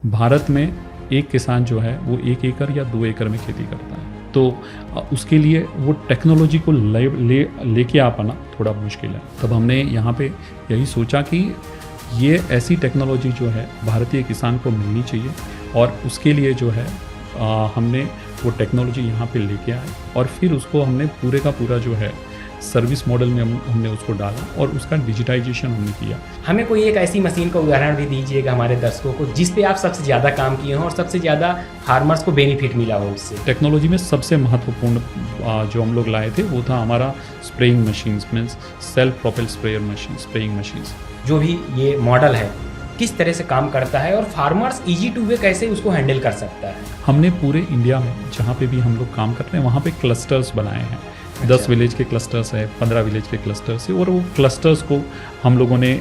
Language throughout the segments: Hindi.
भारत में एक किसान जो है वो 1 एकड़ या 2 एकड़ में खेती करता है, तो उसके लिए वो टेक्नोलॉजी को लेके आ पाना थोड़ा मुश्किल है। तब हमने यहाँ पे यही सोचा कि ये ऐसी टेक्नोलॉजी जो है भारतीय किसान को मिलनी चाहिए, और उसके लिए जो है हमने वो टेक्नोलॉजी यहाँ पे लेके आए, और फिर उसको हमने पूरे का पूरा जो है सर्विस मॉडल में हमने उसको डाला और उसका डिजिटाइजेशन हमने किया। हमें कोई एक ऐसी मशीन का उदाहरण भी दीजिएगा हमारे दर्शकों को जिस पे आप सबसे ज़्यादा काम किए हों और सबसे ज़्यादा फार्मर्स को बेनिफिट मिला हो उससे। टेक्नोलॉजी में सबसे महत्वपूर्ण जो हम लोग लाए थे वो था हमारा spraying machines, means self propel sprayer machine, spraying machines. जो भी ये मॉडल है किस तरह से काम करता है और फार्मर्स ईजी टू वे कैसे उसको हैंडल कर सकता है? हमने पूरे इंडिया में जहाँ पे भी हम लोग काम कर रहे हैं वहाँ पे क्लस्टर्स बनाए हैं। 10 विलेज के क्लस्टर्स है, 15 विलेज के क्लस्टर्स है, और वो क्लस्टर्स को हम लोगों ने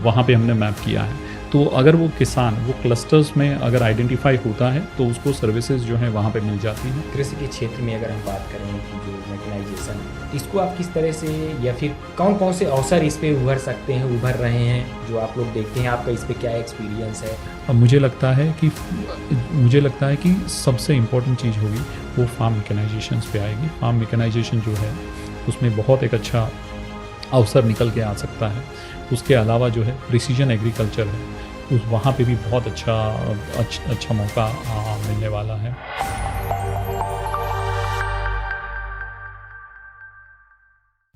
वहाँ पे हमने मैप किया है। तो अगर वो किसान वो क्लस्टर्स में अगर आइडेंटिफाई होता है तो उसको सर्विसेज जो है वहाँ पे मिल जाती हैं। कृषि के क्षेत्र में अगर हम बात करें कि जो मैकेनाइजेशन है इसको आप किस तरह से या फिर कौन कौन से अवसर इस पे उभर सकते हैं, उभर रहे हैं जो आप लोग देखते हैं, आपका इस पे क्या एक्सपीरियंस है? अब मुझे लगता है कि सबसे इम्पोर्टेंट चीज़ होगी वो फार्म मैकेनाइजेशन पे आएगी। फार्म मैकेनाइजेशन जो है उसमें बहुत एक अच्छा अवसर निकल के आ सकता है। उसके अलावा जो है प्रिसीजन एग्रीकल्चर है, उस वहाँ पे भी बहुत अच्छा मौका मिलने वाला है।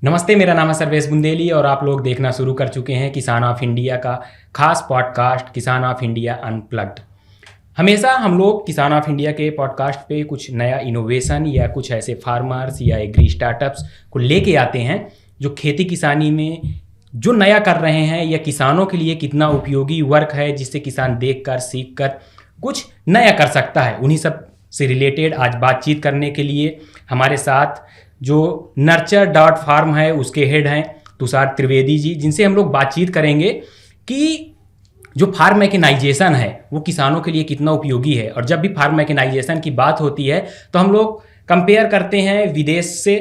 नमस्ते, मेरा नाम है सर्वेश बुंदेली और आप लोग देखना शुरू कर चुके हैं किसान ऑफ इंडिया का खास पॉडकास्ट किसान ऑफ इंडिया अनप्लग्ड। हमेशा हम लोग किसान ऑफ इंडिया के पॉडकास्ट पे कुछ नया इनोवेशन या कुछ ऐसे फार्मर्स या एग्री स्टार्टअप्स को लेके आते हैं जो खेती किसानी में जो नया कर रहे हैं या किसानों के लिए कितना उपयोगी वर्क है जिससे किसान देखकर सीखकर कुछ नया कर सकता है। उन्हीं सब से रिलेटेड आज बातचीत करने के लिए हमारे साथ जो nurture.farm है उसके हेड हैं तुषार त्रिवेदी जी, जिनसे हम लोग बातचीत करेंगे कि जो फार्म मैकेनाइजेशन है वो किसानों के लिए कितना उपयोगी है। और जब भी फार्म मैकेनाइजेशन की बात होती है तो हम लोग कंपेयर करते हैं विदेश से,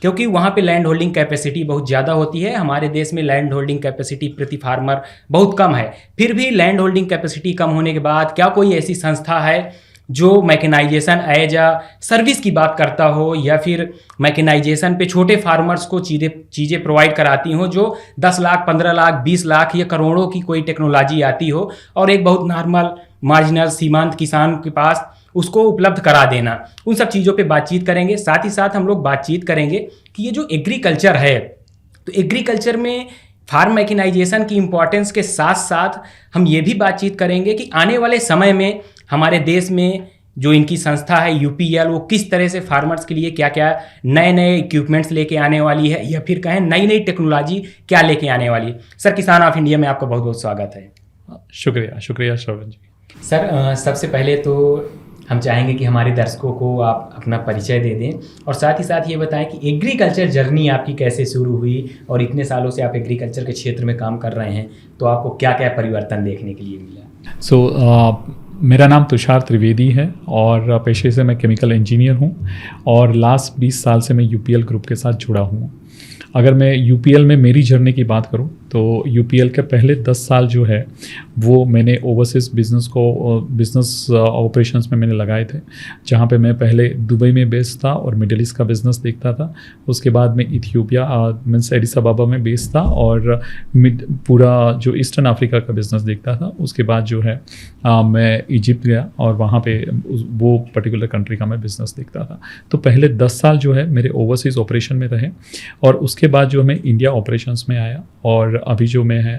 क्योंकि वहाँ पे लैंड होल्डिंग कैपेसिटी बहुत ज़्यादा होती है। हमारे देश में लैंड होल्डिंग कैपेसिटी प्रति फार्मर बहुत कम है। फिर भी लैंड होल्डिंग कैपेसिटी कम होने के बाद क्या कोई ऐसी संस्था है जो मैकेनाइजेशन एज अ सर्विस की बात करता हो या फिर मैकेनाइजेशन पे छोटे फार्मर्स को चीज़ें प्रोवाइड कराती हो जो 10 लाख 15 लाख 20 लाख या करोड़ों की कोई टेक्नोलॉजी आती हो और एक बहुत नॉर्मल मार्जिनल सीमांत किसान के पास उसको उपलब्ध करा देना। उन सब चीज़ों पे बातचीत करेंगे। साथ ही साथ हम लोग बातचीत करेंगे कि ये जो एग्रीकल्चर है तो एग्रीकल्चर में फार्म मैकेनाइजेशन की इम्पोर्टेंस के साथ साथ हम ये भी बातचीत करेंगे कि आने वाले समय में हमारे देश में जो इनकी संस्था है यूपीएल वो किस तरह से फार्मर्स के लिए क्या क्या नए नए इक्विपमेंट्स लेके आने वाली है या फिर कहें नई नई टेक्नोलॉजी क्या लेके आने वाली है। सर, किसान ऑफ इंडिया में आपका बहुत बहुत स्वागत है। शुक्रिया श्रवण जी। सर, सबसे पहले तो हम चाहेंगे कि हमारे दर्शकों को आप अपना परिचय दे दें और साथ ही साथ ये बताएं कि एग्रीकल्चर जर्नी आपकी कैसे शुरू हुई और इतने सालों से आप एग्रीकल्चर के क्षेत्र में काम कर रहे हैं तो आपको क्या क्या परिवर्तन देखने के लिए मिला? मेरा नाम तुषार त्रिवेदी है और पेशे से मैं केमिकल इंजीनियर हूँ और लास्ट 20 साल से मैं यूपीएल ग्रुप के साथ जुड़ा हूँ। अगर मैं यूपीएल में मेरी जर्नी की बात करूं तो यूपीएल के पहले 10 साल जो है वो मैंने ओवरसीज़ बिज़नेस ऑपरेशंस में मैंने लगाए थे, जहां पे मैं पहले दुबई में बेस्ड था और मिडिल ईस्ट का बिज़नेस देखता था। उसके बाद मैं इथियोपिया मीन्स एडिस अबाबा में बेस्ड था और पूरा जो ईस्टर्न अफ्रीका का बिज़नेस देखता था। उसके बाद जो है मैं इजिप्ट गया और वहाँ पे वो पर्टिकुलर कंट्री का मैं बिज़नेस देखता था। तो पहले 10 साल जो है मेरे ओवरसीज़ ऑपरेशन में रहे और उसके बाद जो मैं इंडिया ऑपरेशंस में आया और अभी जो मैं है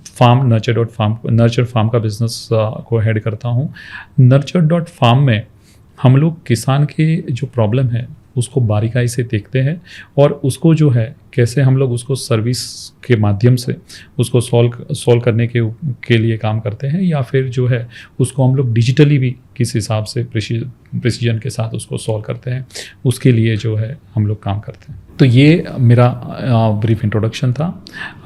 फार्म नर्चर फार्म का बिज़नेस को हेड करता हूँ। nurture.farm में हम लोग किसान के जो प्रॉब्लम है उसको बारीकाई से देखते हैं और उसको जो है कैसे हम लोग उसको सर्विस के माध्यम से उसको सॉल्व करने के लिए काम करते हैं या फिर जो है उसको हम लोग डिजिटली भी किस हिसाब से प्रिसीजन के साथ उसको सॉल्व करते हैं, उसके लिए जो है हम लोग काम करते हैं। तो ये मेरा ब्रीफ इंट्रोडक्शन था।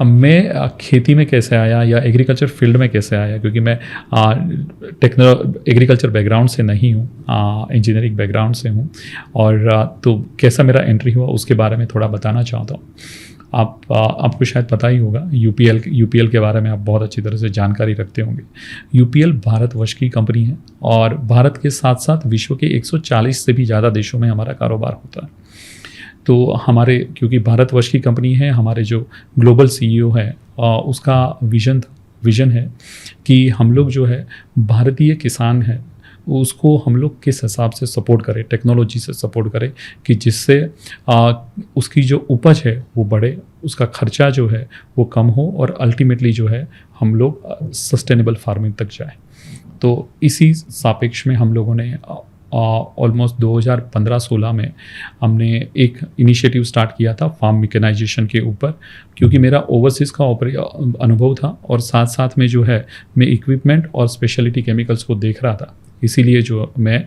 अब मैं खेती में कैसे आया या एग्रीकल्चर फील्ड में कैसे आया, क्योंकि मैं एग्रीकल्चर बैकग्राउंड से नहीं हूँ, इंजीनियरिंग बैकग्राउंड से हूँ और तो कैसा मेरा एंट्री हुआ उसके बारे में थोड़ा बताना चाहता हूँ। आपको शायद पता ही होगा, यूपीएल के बारे में आप बहुत अच्छी तरह से जानकारी रखते होंगे। यूपीएल भारतवर्ष की कंपनी है और भारत के साथ साथ विश्व के 140 से भी ज़्यादा देशों में हमारा कारोबार होता है। तो हमारे, क्योंकि भारतवर्ष की कंपनी है, हमारे जो ग्लोबल सीईओ है उसका विजन है कि हम लोग जो है भारतीय किसान है उसको हम लोग किस हिसाब से सपोर्ट करें, टेक्नोलॉजी से सपोर्ट करें कि जिससे उसकी जो उपज है वो बढ़े, उसका खर्चा जो है वो कम हो और अल्टीमेटली जो है हम लोग सस्टेनेबल फार्मिंग तक जाए। तो इसी सापेक्ष में हम लोगों ने ऑलमोस्ट 2015-16 में हमने एक इनिशिएटिव स्टार्ट किया था फार्म मैकेनाइजेशन के ऊपर, क्योंकि मेरा ओवरसीज़ का अनुभव था और साथ साथ में जो है मैं इक्विपमेंट और स्पेशलिटी केमिकल्स को देख रहा था। इसीलिए जो मैं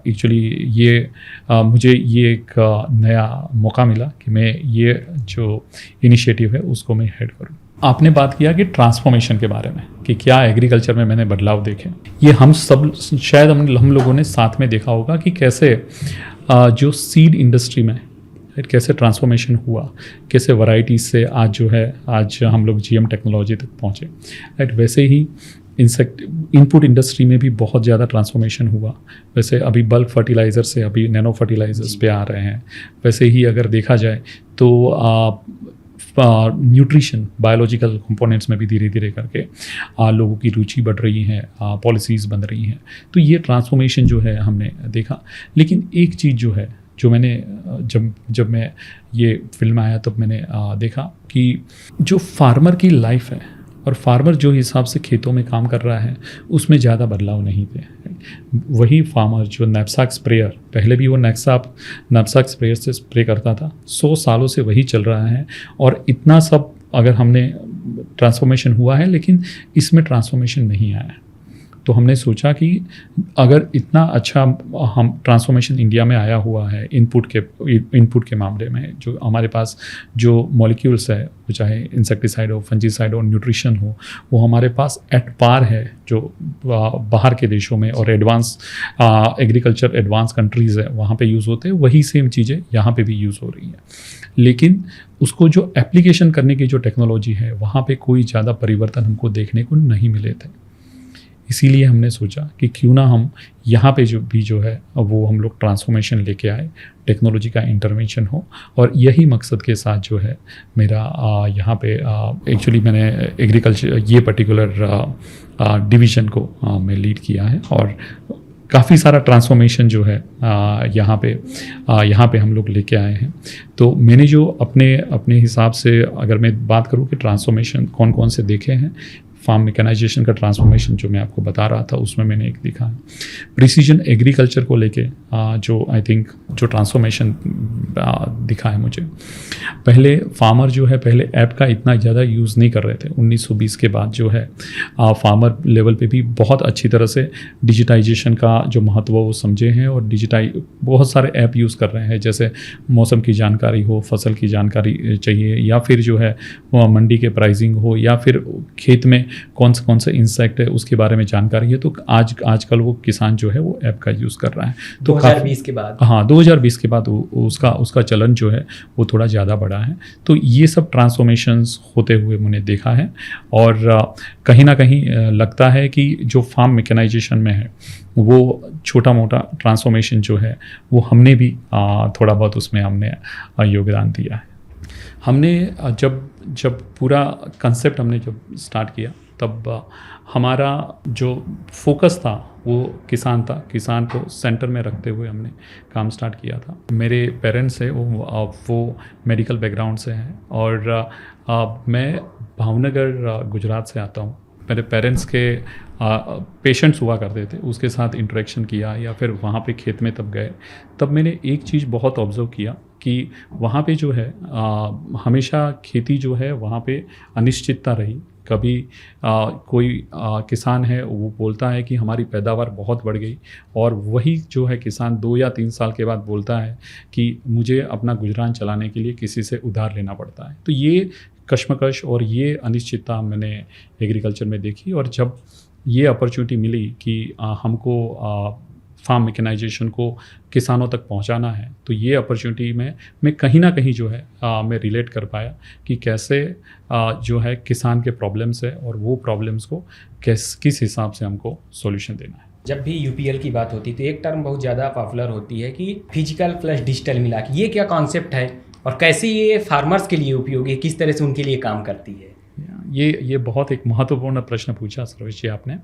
एक्चुअली मुझे ये एक नया मौका मिला कि मैं ये जो इनिशिएटिव है उसको मैं हेड करूँ। आपने बात किया कि ट्रांसफॉर्मेशन के बारे में कि क्या एग्रीकल्चर में मैंने बदलाव देखे। ये हम सब शायद हम लोगों ने साथ में देखा होगा कि कैसे जो सीड इंडस्ट्री में कैसे ट्रांसफॉर्मेशन हुआ, कैसे वैरायटीज से आज जो है आज हम लोग जीएम टेक्नोलॉजी तक पहुँचे। राइट, वैसे ही इनपुट इंडस्ट्री में भी बहुत ज़्यादा ट्रांसफॉर्मेशन हुआ। वैसे अभी बल्क फर्टिलाइज़र से अभी नैनो फर्टिलाइजर्स पे आ रहे हैं। वैसे ही अगर देखा जाए तो न्यूट्रिशन बायोलॉजिकल कंपोनेंट्स में भी धीरे धीरे करके लोगों की रुचि बढ़ रही है, पॉलिसीज़ बन रही हैं। तो ये ट्रांसफॉर्मेशन जो है हमने देखा। लेकिन एक चीज़ जो है जो मैंने जब मैं ये फिल्म आया तब मैंने देखा कि जो फार्मर की लाइफ है और फार्मर जो हिसाब से खेतों में काम कर रहा है उसमें ज़्यादा बदलाव नहीं थे। वही फार्मर जो नैपसैक स्प्रेयर, पहले भी वो नैपसैक स्प्रेयर से स्प्रे करता था, 100 सालों से वही चल रहा है। और इतना सब अगर हमने ट्रांसफॉर्मेशन हुआ है लेकिन इसमें ट्रांसफॉर्मेशन नहीं आया है। तो हमने सोचा कि अगर इतना अच्छा हम ट्रांसफॉर्मेशन इंडिया में आया हुआ है इनपुट के मामले में, जो हमारे पास जो मॉलिक्यूल्स है वो चाहे इंसेक्टिसाइड हो, फंजीसाइड हो, न्यूट्रिशन हो, वो हमारे पास एट पार है जो बाहर के देशों में और एडवांस एग्रीकल्चर एडवांस कंट्रीज़ है वहाँ पे यूज़ होते हैं। वही सेम चीज़ें यहाँ पे भी यूज़ हो रही हैं, लेकिन उसको जो एप्लीकेशन करने की जो टेक्नोलॉजी है वहाँ पे कोई ज़्यादा परिवर्तन हमको देखने को नहीं मिले थे। इसीलिए हमने सोचा कि क्यों ना हम यहाँ पे जो है वो हम लोग ट्रांसफॉर्मेशन लेके आए, टेक्नोलॉजी का इंटरवेंशन हो। और यही मकसद के साथ जो है मेरा यहाँ पे एक्चुअली मैंने एग्रीकल्चर ये पर्टिकुलर डिवीज़न को मैं लीड किया है और काफ़ी सारा ट्रांसफॉर्मेशन जो है यहाँ पे हम लोग लेके आए हैं। तो मैंने जो अपने हिसाब से अगर मैं बात करूँ कि ट्रांसफॉर्मेशन कौन कौन से देखे हैं, फार्म मैकेनाइजेशन का ट्रांसफॉर्मेशन जो मैं आपको बता रहा था उसमें मैंने एक देखा है। प्रिसीजन एग्रीकल्चर को लेके जो आई थिंक जो ट्रांसफॉर्मेशन दिखा है मुझे, पहले फार्मर जो है पहले ऐप का इतना ज़्यादा यूज़ नहीं कर रहे थे। 1920 के बाद जो है फार्मर लेवल पे भी बहुत अच्छी तरह से डिजिटाइजेशन का जो महत्व वो समझे हैं और बहुत सारे ऐप यूज़ कर रहे हैं। जैसे मौसम की जानकारी हो, फसल की जानकारी चाहिए, या फिर जो है मंडी के प्राइसिंग हो, या फिर खेत में कौन से इंसेक्ट है उसके बारे में जानकारी है। तो आजकल वो किसान जो है वो ऐप का यूज़ कर रहा है। तो 2020 के बाद, हाँ 2020 के बाद उसका चलन जो है वो थोड़ा ज़्यादा बढ़ा है। तो ये सब ट्रांसफॉर्मेशंस होते हुए मैंने देखा है और कहीं ना कहीं लगता है कि जो फार्म मैकेनाइजेशन में है वो छोटा मोटा ट्रांसफॉर्मेशन जो है वो हमने भी थोड़ा बहुत उसमें हमने योगदान दिया है। हमने जब पूरा कंसेप्ट हमने जब स्टार्ट किया तब हमारा जो फोकस था वो किसान था। किसान को सेंटर में रखते हुए हमने काम स्टार्ट किया था। मेरे पेरेंट्स हैं वो मेडिकल बैकग्राउंड से हैं और मैं भावनगर गुजरात से आता हूँ। मेरे पेरेंट्स के पेशेंट्स हुआ करते थे, उसके साथ इंटरेक्शन किया या फिर वहाँ पे खेत में तब गए, तब मैंने एक चीज़ बहुत ऑब्ज़र्व किया कि वहाँ पे जो है हमेशा खेती जो है वहाँ पे अनिश्चितता रही। कभी कोई किसान है वो बोलता है कि हमारी पैदावार बहुत बढ़ गई, और वही जो है किसान 2 या 3 साल के बाद बोलता है कि मुझे अपना गुजरान चलाने के लिए किसी से उधार लेना पड़ता है। तो ये कश्मकश और ये अनिश्चितता मैंने एग्रीकल्चर में देखी, और जब ये अपॉर्चुनिटी मिली कि हमको फार्म मैकेनाइजेशन को किसानों तक पहुंचाना है, तो ये अपॉर्चुनिटी में मैं कहीं ना कहीं जो है मैं रिलेट कर पाया कि कैसे जो है किसान के प्रॉब्लम्स है और वो प्रॉब्लम्स को किस हिसाब से हमको सॉल्यूशन देना है। जब भी यूपीएल की बात होती है तो एक टर्म बहुत ज़्यादा पॉपुलर होती है कि फिजिकल प्लस डिजिटल मिला के, ये क्या कॉन्सेप्ट है और कैसे ये फार्मर्स के लिए उपयोगी है, किस तरह से उनके लिए काम करती है? ये बहुत एक महत्वपूर्ण प्रश्न पूछा सर्वेश जी आपने।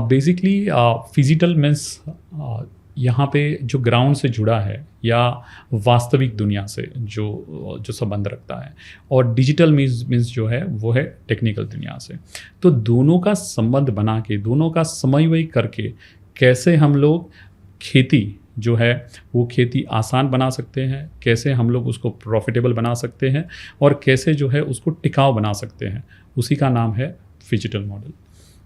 बेसिकली फिजिकल मीन्स यहाँ पे जो ग्राउंड से जुड़ा है या वास्तविक दुनिया से जो संबंध रखता है, और डिजिटल मीन्स जो है वो है टेक्निकल दुनिया से। तो दोनों का संबंध बना के, दोनों का समन्वय करके कैसे हम लोग खेती जो है वो खेती आसान बना सकते हैं, कैसे हम लोग उसको प्रॉफिटेबल बना सकते हैं और कैसे जो है उसको टिकाऊ बना सकते हैं, उसी का नाम है डिजिटल मॉडल।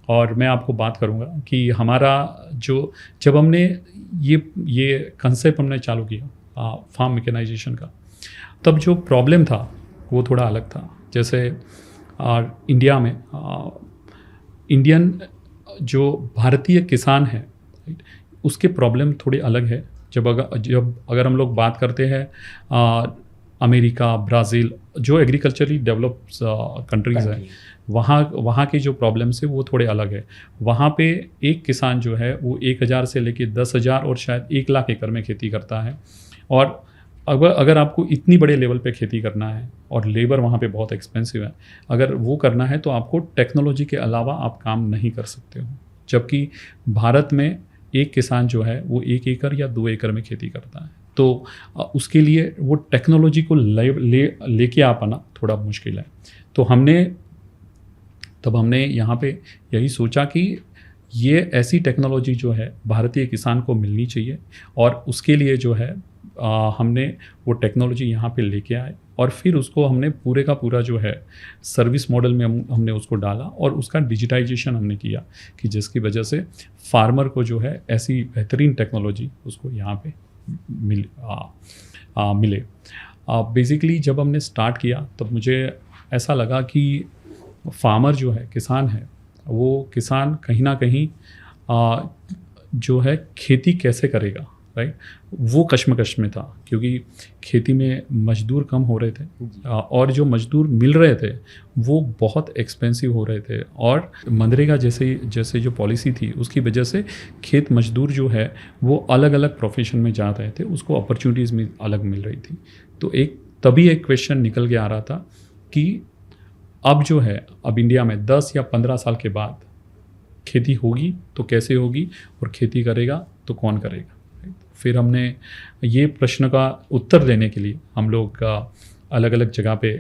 और मैं आपको बात करूंगा कि हमारा जब हमने ये कंसेप्ट हमने चालू किया फार्म मैकेनाइजेशन का, तब जो प्रॉब्लम था वो थोड़ा अलग था। जैसे इंडिया में इंडियन जो भारतीय किसान है, उसके प्रॉब्लम थोड़ी अलग है। जब अगर हम लोग बात करते हैं अमेरिका, ब्राज़ील, जो एग्रीकल्चरली डेवलप्ड कंट्रीज़ हैं, वहाँ के जो प्रॉब्लम्स है वो थोड़े अलग है। वहाँ पे एक किसान जो है वो 1000 से लेके 10,000 और शायद 1 लाख एकड़ में खेती करता है। और अगर आपको इतनी बड़े लेवल पे खेती करना है और लेबर वहाँ पे बहुत एक्सपेंसिव है, अगर वो करना है तो आपको टेक्नोलॉजी के अलावा आप काम नहीं कर सकते हो। जबकि भारत में एक किसान जो है वो 1 एकड़ या 2 एकड़ में खेती करता है, तो उसके लिए वो टेक्नोलॉजी को लेके आ पाना थोड़ा मुश्किल है। तो हमने यहाँ पे यही सोचा कि ये ऐसी टेक्नोलॉजी जो है भारतीय किसान को मिलनी चाहिए, और उसके लिए जो है हमने वो टेक्नोलॉजी यहाँ पे लेके आए और फिर उसको हमने पूरे का पूरा जो है सर्विस मॉडल में हमने उसको डाला और उसका डिजिटाइजेशन हमने किया कि जिसकी वजह से फार्मर को जो है ऐसी बेहतरीन टेक्नोलॉजी उसको यहाँ पे मिले। बेसिकली जब हमने स्टार्ट किया तब मुझे ऐसा लगा कि फार्मर जो है, किसान है, वो किसान कहीं ना कहीं जो है खेती कैसे करेगा, राइट, वो कश्मकश में था। क्योंकि खेती में मजदूर कम हो रहे थे और जो मजदूर मिल रहे थे वो बहुत एक्सपेंसिव हो रहे थे, और मनरेगा जैसे जो पॉलिसी थी उसकी वजह से खेत मजदूर जो है वो अलग अलग प्रोफेशन में जा रहे थे, उसको अपॉर्चुनिटीज़ में अलग मिल रही थी। तो तभी एक क्वेश्चन निकल के आ रहा था कि अब इंडिया में 10 या 15 साल के बाद खेती होगी तो कैसे होगी, और खेती करेगा तो कौन करेगा। फिर हमने ये प्रश्न का उत्तर देने के लिए हम लोग अलग अलग जगह पे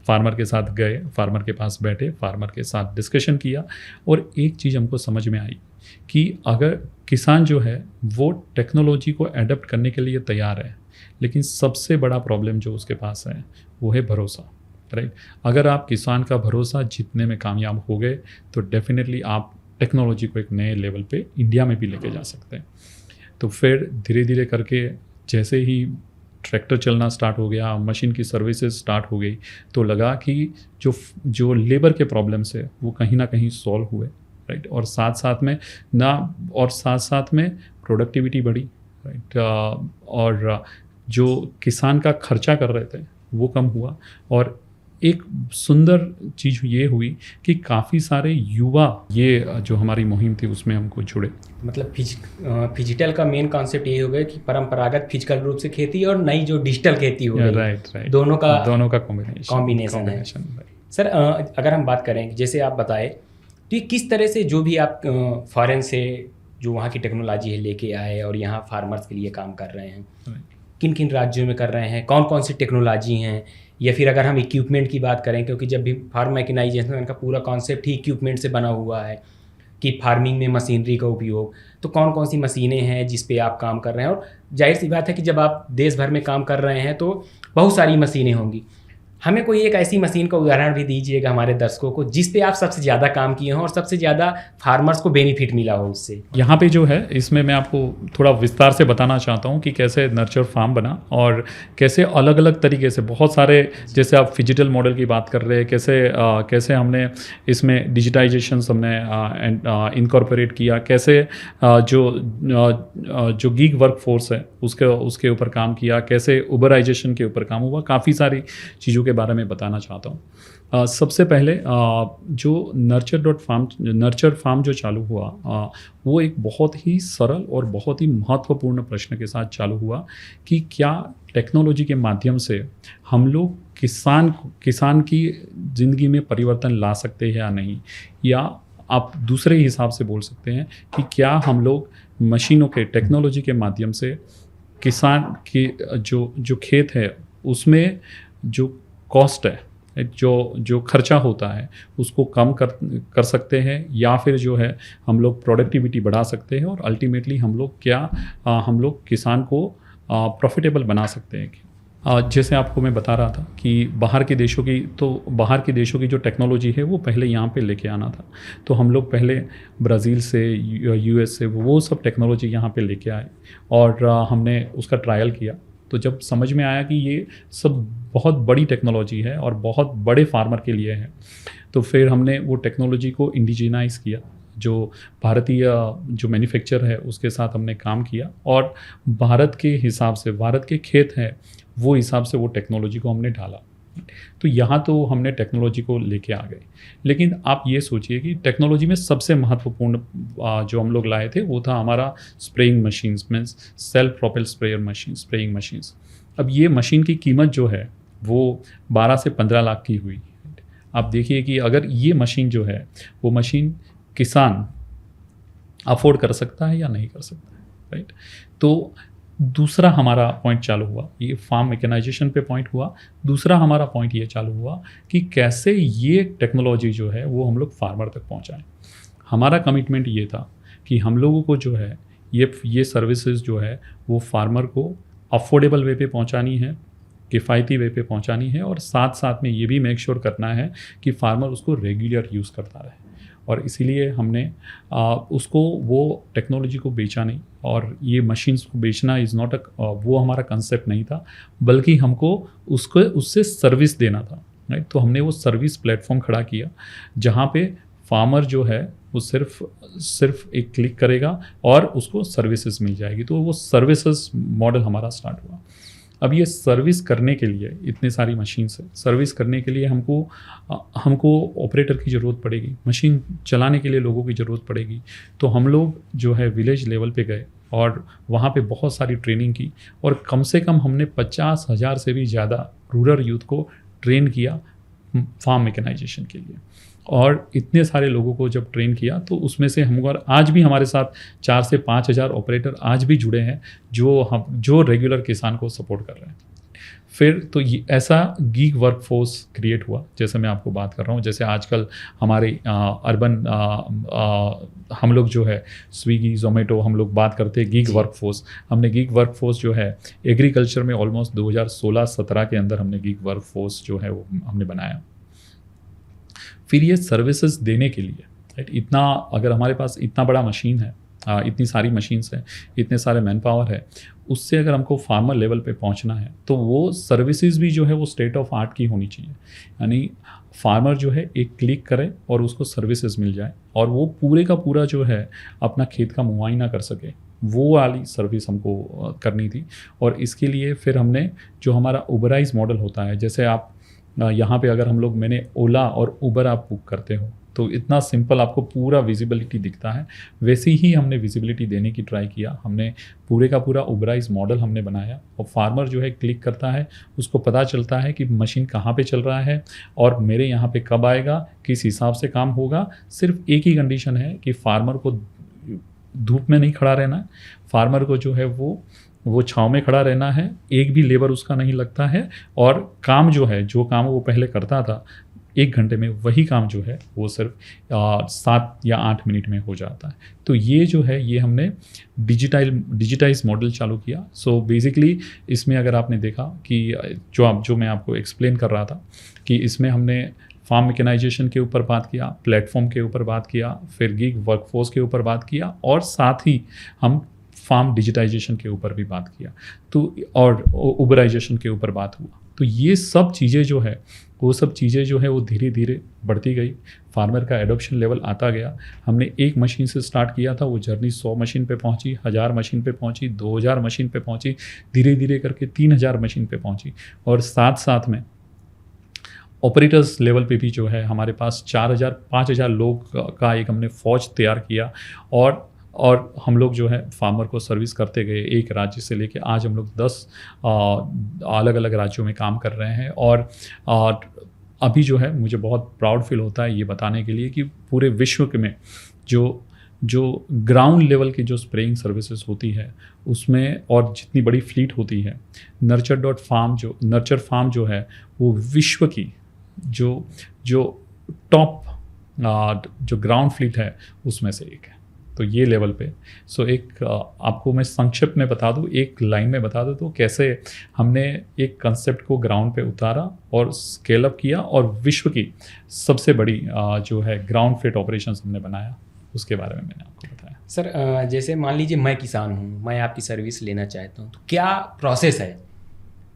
फार्मर के साथ गए, फार्मर के पास बैठे, फार्मर के साथ डिस्कशन किया, और एक चीज़ हमको समझ में आई कि अगर किसान जो है वो टेक्नोलॉजी को एडप्ट करने के लिए तैयार है, लेकिन सबसे बड़ा प्रॉब्लम जो उसके पास है वो है भरोसा, राइट। अगर आप किसान का भरोसा जीतने में कामयाब हो गए तो डेफिनेटली आप टेक्नोलॉजी को एक नए लेवल पे इंडिया में भी लेके जा सकते हैं। तो फिर धीरे धीरे करके जैसे ही ट्रैक्टर चलना स्टार्ट हो गया, मशीन की सर्विसेज स्टार्ट हो गई, तो लगा कि जो लेबर के प्रॉब्लम्स है वो कहीं ना कहीं सॉल्व हुए, राइट। और साथ साथ में प्रोडक्टिविटी बढ़ी, राइट। और जो किसान का खर्चा कर रहे थे वो कम हुआ, और एक सुंदर चीज़ ये हुई कि काफ़ी सारे युवा ये जो हमारी मुहिम थी उसमें हमको जुड़े। मतलब फिजिकल का मेन कॉन्सेप्ट ये हो गया कि परंपरागत फिजिकल रूप से खेती और नई जो डिजिटल खेती हो गई, राइट, दोनों का कॉम्बिनेशन है। सर अगर हम बात करें जैसे आप बताए, तो ये किस तरह से जो भी आप फॉरेन से जो वहाँ की टेक्नोलॉजी है लेके आए और यहाँ फार्मर्स के लिए काम कर रहे हैं, किन किन राज्यों में कर रहे हैं, कौन कौन सी टेक्नोलॉजी हैं, या फिर अगर हम इक्विपमेंट की बात करें, क्योंकि जब भी फार्म मैकेनाइजेशन का पूरा कॉन्सेप्ट ही इक्विपमेंट से बना हुआ है कि फार्मिंग में मशीनरी का उपयोग, तो कौन कौन सी मशीनें हैं जिस पे आप काम कर रहे हैं। और जाहिर सी बात है कि जब आप देश भर में काम कर रहे हैं तो बहुत सारी मशीनें होंगी, हमें कोई एक ऐसी मशीन का उदाहरण भी दीजिएगा हमारे दर्शकों को जिस पे आप सबसे ज़्यादा काम किए हों और सबसे ज़्यादा फार्मर्स को बेनिफिट मिला हो उससे। यहाँ पे जो है इसमें मैं आपको थोड़ा विस्तार से बताना चाहता हूँ कि कैसे नर्चर फार्म बना और कैसे अलग अलग तरीके से बहुत सारे, जैसे आप फिजिटल मॉडल की बात कर रहे हैं, कैसे हमने इसमें डिजिटाइजेशन हमने इनकॉर्पोरेट किया, कैसे जो गीग वर्क फोर्स है उसके ऊपर काम किया, कैसे उबराइजेशन के ऊपर काम हुआ, काफ़ी सारी चीज़ों के बारे में बताना चाहता हूँ। सबसे पहले जो नर्चर फार्म जो चालू हुआ वो एक बहुत ही सरल और बहुत ही महत्वपूर्ण प्रश्न के साथ चालू हुआ कि क्या टेक्नोलॉजी के माध्यम से हम लोग किसान की ज़िंदगी में परिवर्तन ला सकते हैं या नहीं, या आप दूसरे हिसाब से बोल सकते हैं कि क्या हम लोग मशीनों के टेक्नोलॉजी के माध्यम से किसान की जो खेत है उसमें जो कॉस्ट है, जो खर्चा होता है उसको कम कर सकते हैं, या फिर जो है हम लोग प्रोडक्टिविटी बढ़ा सकते हैं और अल्टीमेटली हम लोग किसान को प्रॉफिटेबल बना सकते हैं। जैसे आपको मैं बता रहा था कि बाहर के देशों की जो टेक्नोलॉजी है वो पहले यहाँ पे लेके आना था, तो हम लोग पहले ब्राज़ील से यूएस से वो सब टेक्नोलॉजी यहाँ पे लेके आए और हमने उसका ट्रायल किया। तो जब समझ में आया कि ये सब बहुत बड़ी टेक्नोलॉजी है और बहुत बड़े फार्मर के लिए है, तो फिर हमने वो टेक्नोलॉजी को इंडिजिनाइज़ किया। जो भारतीय जो मैन्युफैक्चर है उसके साथ हमने काम किया और भारत के हिसाब से, भारत के खेत हैं वो हिसाब से वो टेक्नोलॉजी को हमने डाला। तो यहाँ तो हमने टेक्नोलॉजी को लेके आ गए, लेकिन आप ये सोचिए कि टेक्नोलॉजी में सबसे महत्वपूर्ण जो हम लोग लाए थे वो था हमारा spraying machines, means self propel spraying machines. अब ये मशीन की कीमत जो है वो 12 से 15 लाख की हुई। आप देखिए कि अगर ये मशीन जो है वो मशीन किसान अफोर्ड कर सकता है या नहीं कर सकता है, राइट। तो दूसरा हमारा पॉइंट चालू हुआ, ये फार्म मैकेनाइजेशन पे पॉइंट हुआ। दूसरा हमारा पॉइंट ये चालू हुआ कि कैसे ये टेक्नोलॉजी जो है वो हम लोग फार्मर तक पहुंचाएं। हमारा कमिटमेंट ये था कि हम लोगों को जो है ये सर्विसेज जो है वो फार्मर को अफोर्डेबल वे पे पहुंचानी है, किफ़ायती वे पे पहुंचानी है, और साथ साथ में ये भी मेक श्योर करना है कि फार्मर उसको रेगुलर यूज़ करता रहे। और इसीलिए हमने उसको वो टेक्नोलॉजी को बेचा नहीं, और ये मशीन्स को बेचना इज़ नॉट वो हमारा कंसेप्ट नहीं था, बल्कि हमको उससे सर्विस देना था, राइट। तो हमने वो सर्विस प्लेटफॉर्म खड़ा किया जहाँ पे फार्मर जो है वो सिर्फ एक क्लिक करेगा और उसको सर्विसेज मिल जाएगी। तो वो सर्विसेज मॉडल हमारा स्टार्ट हुआ। अब ये सर्विस करने के लिए इतनी सारी मशीन्स है, सर्विस करने के लिए हमको ऑपरेटर की ज़रूरत पड़ेगी, मशीन चलाने के लिए लोगों की ज़रूरत पड़ेगी। तो हम लोग जो है विलेज लेवल पे गए और वहाँ पे बहुत सारी ट्रेनिंग की, और कम से कम हमने 50,000 से भी ज़्यादा रूरल यूथ को ट्रेन किया फार्म मैकेनाइजेशन के लिए। और इतने सारे लोगों को जब ट्रेन किया तो उसमें से हम आज भी हमारे साथ 4 से 5,000 ऑपरेटर आज भी जुड़े हैं जो रेगुलर किसान को सपोर्ट कर रहे हैं। फिर तो ये ऐसा गीग वर्क फोर्स क्रिएट हुआ, जैसे मैं आपको बात कर रहा हूँ। जैसे आजकल हमारे अर्बन हम लोग जो है स्विगी जोमेटो हम लोग बात करते हैं गीग वर्क फोर्स। हमने गीग वर्क फोर्स जो है एग्रीकल्चर में ऑलमोस्ट 2016-17 के अंदर हमने गीग वर्क फोर्स जो है वो हमने बनाया। फिर ये सर्विसेज देने के लिए, राइट, इतना अगर हमारे पास इतना बड़ा मशीन है, इतनी सारी मशीन्स हैं, इतने सारे मैन पावर है, उससे अगर हमको फार्मर लेवल पे पहुंचना है तो वो सर्विसेज भी जो है वो स्टेट ऑफ आर्ट की होनी चाहिए। यानी फार्मर जो है एक क्लिक करे और उसको सर्विसेज मिल जाए और वो पूरे का पूरा जो है अपना खेत का मुआयना कर सके, वो वाली सर्विस हमको करनी थी। और इसके लिए फिर हमने जो हमारा उबराइज मॉडल होता है, जैसे आप यहाँ पे अगर हम लोग मैंने ओला और उबर आप बुक करते हो तो इतना सिंपल आपको पूरा विजिबिलिटी दिखता है, वैसे ही हमने विजिबिलिटी देने की ट्राई किया। हमने पूरे का पूरा उबराइज मॉडल हमने बनाया और फार्मर जो है क्लिक करता है, उसको पता चलता है कि मशीन कहाँ पे चल रहा है और मेरे यहाँ पे कब आएगा, किस हिसाब से काम होगा। सिर्फ एक ही कंडीशन है कि फार्मर को धूप में नहीं खड़ा रहना है, फार्मर को जो है वो छाँव में खड़ा रहना है, एक भी लेबर उसका नहीं लगता है, और काम जो काम वो पहले करता था 1 घंटे में वही काम जो है वो सिर्फ 7 या 8 मिनट में हो जाता है। तो ये जो है ये हमने डिजिटाइज मॉडल चालू किया। सो बेसिकली इसमें अगर आपने देखा कि जो मैं आपको एक्सप्लेन कर रहा था कि इसमें हमने फार्म मैकेनाइजेशन के ऊपर बात किया, प्लेटफॉर्म के ऊपर बात किया, फिर गिग वर्कफोर्स के ऊपर बात किया और साथ ही हम फार्म डिजिटाइजेशन के ऊपर भी बात किया तो और उबराइजेशन के ऊपर बात हुआ। तो ये सब चीज़ें जो है वो सब चीज़ें जो है वो धीरे धीरे बढ़ती गई, फार्मर का एडॉप्शन लेवल आता गया। हमने एक मशीन से स्टार्ट किया था, वो जर्नी 100 मशीन पे पहुंची, 1000 मशीन पे पहुंची, 2000 मशीन पे पहुंची, धीरे धीरे करके 3000 मशीन पे पहुंची और साथ साथ में ऑपरेटर्स लेवल पे भी जो है हमारे पास 4000-5000 लोग का एक हमने फौज तैयार किया और हम लोग जो है फार्मर को सर्विस करते गए, एक राज्य से लेके आज हम लोग 10 अलग अलग राज्यों में काम कर रहे हैं। और अभी जो है मुझे बहुत प्राउड फील होता है ये बताने के लिए कि पूरे विश्व में जो ग्राउंड लेवल की जो स्प्रेइंग सर्विसेज होती है उसमें और जितनी बड़ी फ्लीट होती है, नर्चर फार्म जो है वो विश्व की जो टॉप जो ग्राउंड फ्लीट है उसमें से एक है। तो ये लेवल पे एक आपको मैं संक्षिप्त में बता दूँ, एक लाइन में बता दूँ तो कैसे हमने एक कंसेप्ट को ग्राउंड पे उतारा और स्केल अप किया और विश्व की सबसे बड़ी जो है ग्राउंड फ्लीट ऑपरेशंस हमने बनाया, उसके बारे में मैंने आपको बताया। सर जैसे मान लीजिए मैं किसान हूँ, मैं आपकी सर्विस लेना चाहता हूँ तो क्या प्रोसेस है?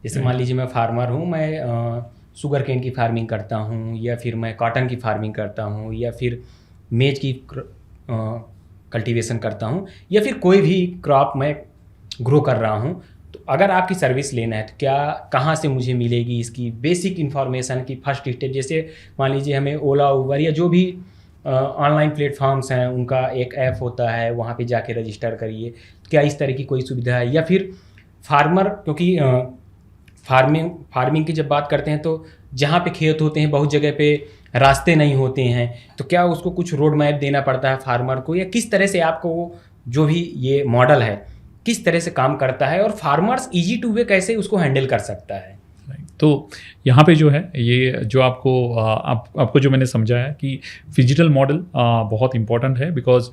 जैसे मान लीजिए मैं फार्मर हूँ, मैं शुगर केन की फार्मिंग करता हूँ या फिर मैं कॉटन की फार्मिंग करता हूँ या फिर मेज की कल्टीवेशन करता हूँ या फिर कोई भी क्रॉप मैं ग्रो कर रहा हूँ, तो अगर आपकी सर्विस लेना है तो क्या कहाँ से मुझे मिलेगी इसकी बेसिक इन्फॉर्मेशन की फर्स्ट स्टेप? जैसे मान लीजिए हमें ओला, उबर या जो भी ऑनलाइन प्लेटफॉर्म्स हैं उनका एक ऐप होता है, वहाँ पे जाके रजिस्टर करिए, क्या इस तरह की कोई सुविधा है? या फिर फार्मर, क्योंकि फार्मिंग की जब बात करते हैं तो जहाँ पे खेत होते हैं बहुत जगह पे रास्ते नहीं होते हैं, तो क्या उसको कुछ रोड मैप देना पड़ता है फार्मर को, या किस तरह से आपको जो भी ये मॉडल है किस तरह से काम करता है और फार्मर्स इजी टू वे कैसे उसको हैंडल कर सकता है? तो यहाँ पे जो है ये जो आपको जो मैंने समझाया कि फिजिकल मॉडल बहुत इम्पॉर्टेंट है, बिकॉज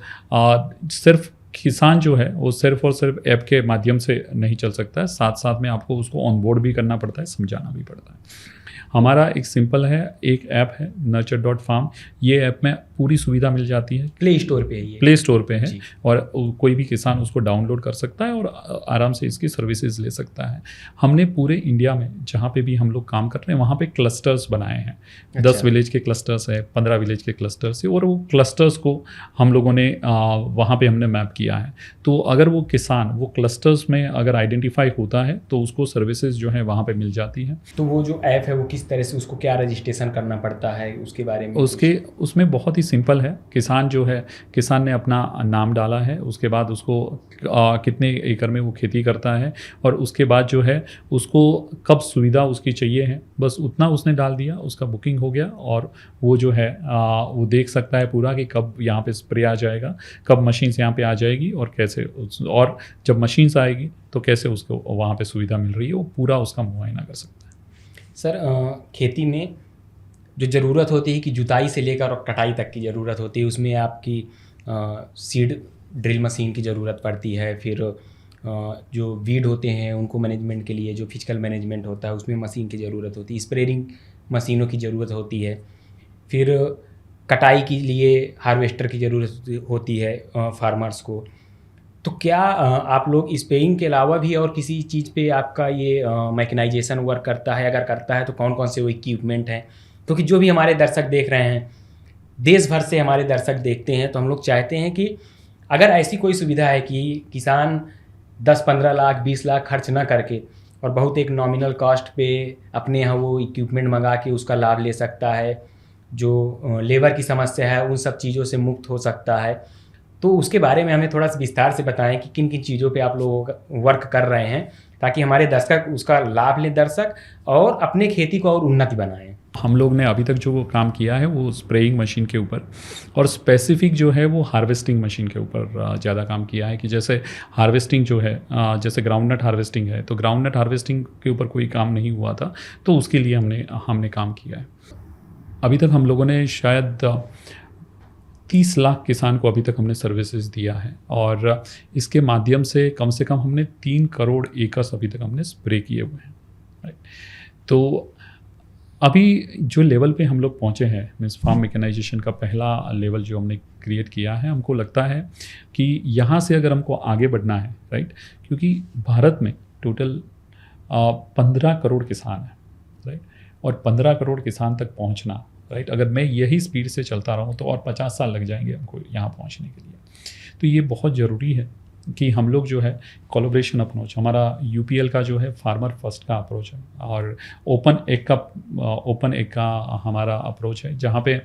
सिर्फ किसान जो है वो सिर्फ और सिर्फ ऐप के माध्यम से नहीं चल सकता है, साथ साथ में आपको उसको ऑनबोर्ड भी करना पड़ता है, समझाना भी पड़ता है। हमारा एक सिंपल है, एक ऐप है nurture.farm, ये ऐप में पूरी सुविधा मिल जाती है, प्ले स्टोर पे है, ये प्ले स्टोर पे है और कोई भी किसान उसको डाउनलोड कर सकता है और आराम से इसकी सर्विसेज ले सकता है। हमने पूरे इंडिया में जहाँ पे भी हम लोग काम कर रहे हैं वहाँ पे क्लस्टर्स बनाए हैं। 10 विलेज के क्लस्टर्स है, 15 विलेज के क्लस्टर्स है और वो क्लस्टर्स को हम लोगों ने वहाँ पे हमने मैप किया है। तो अगर वो किसान वो क्लस्टर्स में अगर आइडेंटिफाई होता है तो उसको सर्विसेज जो है वहाँ पे मिल जाती हैं। तो वो जो ऐप है वो किस तरह से, उसको क्या रजिस्ट्रेशन करना पड़ता है उसके बारे में? उसमें बहुत ही सिंपल है। किसान ने अपना नाम डाला है, उसके बाद उसको कितने एकड़ में वो खेती करता है और उसके बाद जो है उसको कब सुविधा उसकी चाहिए है, बस उतना उसने डाल दिया, उसका बुकिंग हो गया और वो जो है वो देख सकता है पूरा कि कब यहाँ पे स्प्रे आ जाएगा, कब मशीन यहाँ पे आ जाएगी और कैसे, और जब मशीन आएगी तो कैसे उसको वहाँ पे सुविधा मिल रही है, वो पूरा उसका मुआयना कर सकता है। सर खेती में जो ज़रूरत होती है कि जुताई से लेकर और कटाई तक की ज़रूरत होती है, उसमें आपकी सीड ड्रिल मशीन की ज़रूरत पड़ती है, फिर जो वीड होते हैं उनको मैनेजमेंट के लिए जो फिजिकल मैनेजमेंट होता है उसमें मशीन की ज़रूरत होती है, स्प्रेयिंग मशीनों की ज़रूरत होती है, फिर कटाई के लिए हार्वेस्टर की ज़रूरत होती है फार्मर्स को। तो क्या आप लोग स्प्रेइंग के अलावा भी और किसी चीज़ पे आपका ये मैकेनाइजेशन वर्क करता है? अगर करता है तो कौन कौन से वो इक्विपमेंट हैं? क्योंकि जो भी हमारे दर्शक देख रहे हैं, देश भर से हमारे दर्शक देखते हैं, तो हम लोग चाहते हैं कि अगर ऐसी कोई सुविधा है कि किसान 10-15 लाख 20 लाख खर्च ना करके और बहुत एक नॉमिनल कॉस्ट पे अपने यहाँ वो इक्विपमेंट मंगा के उसका लाभ ले सकता है, जो लेबर की समस्या है उन सब चीज़ों से मुक्त हो सकता है, तो उसके बारे में हमें थोड़ा सा विस्तार से बताएं कि किन किन चीज़ों पे आप लोग वर्क कर रहे हैं ताकि हमारे दर्शक उसका लाभ लें दर्शक और अपने खेती को और उन्नति बनाएं। हम लोग ने अभी तक जो काम किया है वो स्प्रेइंग मशीन के ऊपर और स्पेसिफिक जो है वो हार्वेस्टिंग मशीन के ऊपर ज़्यादा काम किया है कि जैसे हार्वेस्टिंग जो है जैसे ग्राउंड नट हार्वेस्टिंग है, तो ग्राउंड नट हार्वेस्टिंग के ऊपर कोई काम नहीं हुआ था, तो उसके लिए हमने काम किया है। अभी तक हम लोगों ने शायद 30 लाख किसान को अभी तक हमने सर्विसेज दिया है, और इसके माध्यम से कम हमने 3 करोड़ एकर्स अभी तक हमने स्प्रे किए हुए हैं, राइट। तो अभी जो लेवल पे हम लोग पहुँचे हैं, मीन्स फार्म मैकेनाइजेशन का पहला लेवल जो हमने क्रिएट किया है, हमको लगता है कि यहाँ से अगर हमको आगे बढ़ना है, राइट, क्योंकि भारत में टोटल 15 करोड़ किसान हैं, राइट, और 15 करोड़ किसान तक पहुँचना, राइट, अगर मैं यही स्पीड से चलता रहूँ तो और 50 साल लग जाएंगे हमको यहाँ पहुँचने के लिए। तो ये बहुत ज़रूरी है कि हम लोग जो है कोलैबोरेशन अप्रोच, हमारा यूपीएल का जो है फार्मर फर्स्ट का अप्रोच है, और ओपन एक का हमारा अप्रोच है, जहाँ पे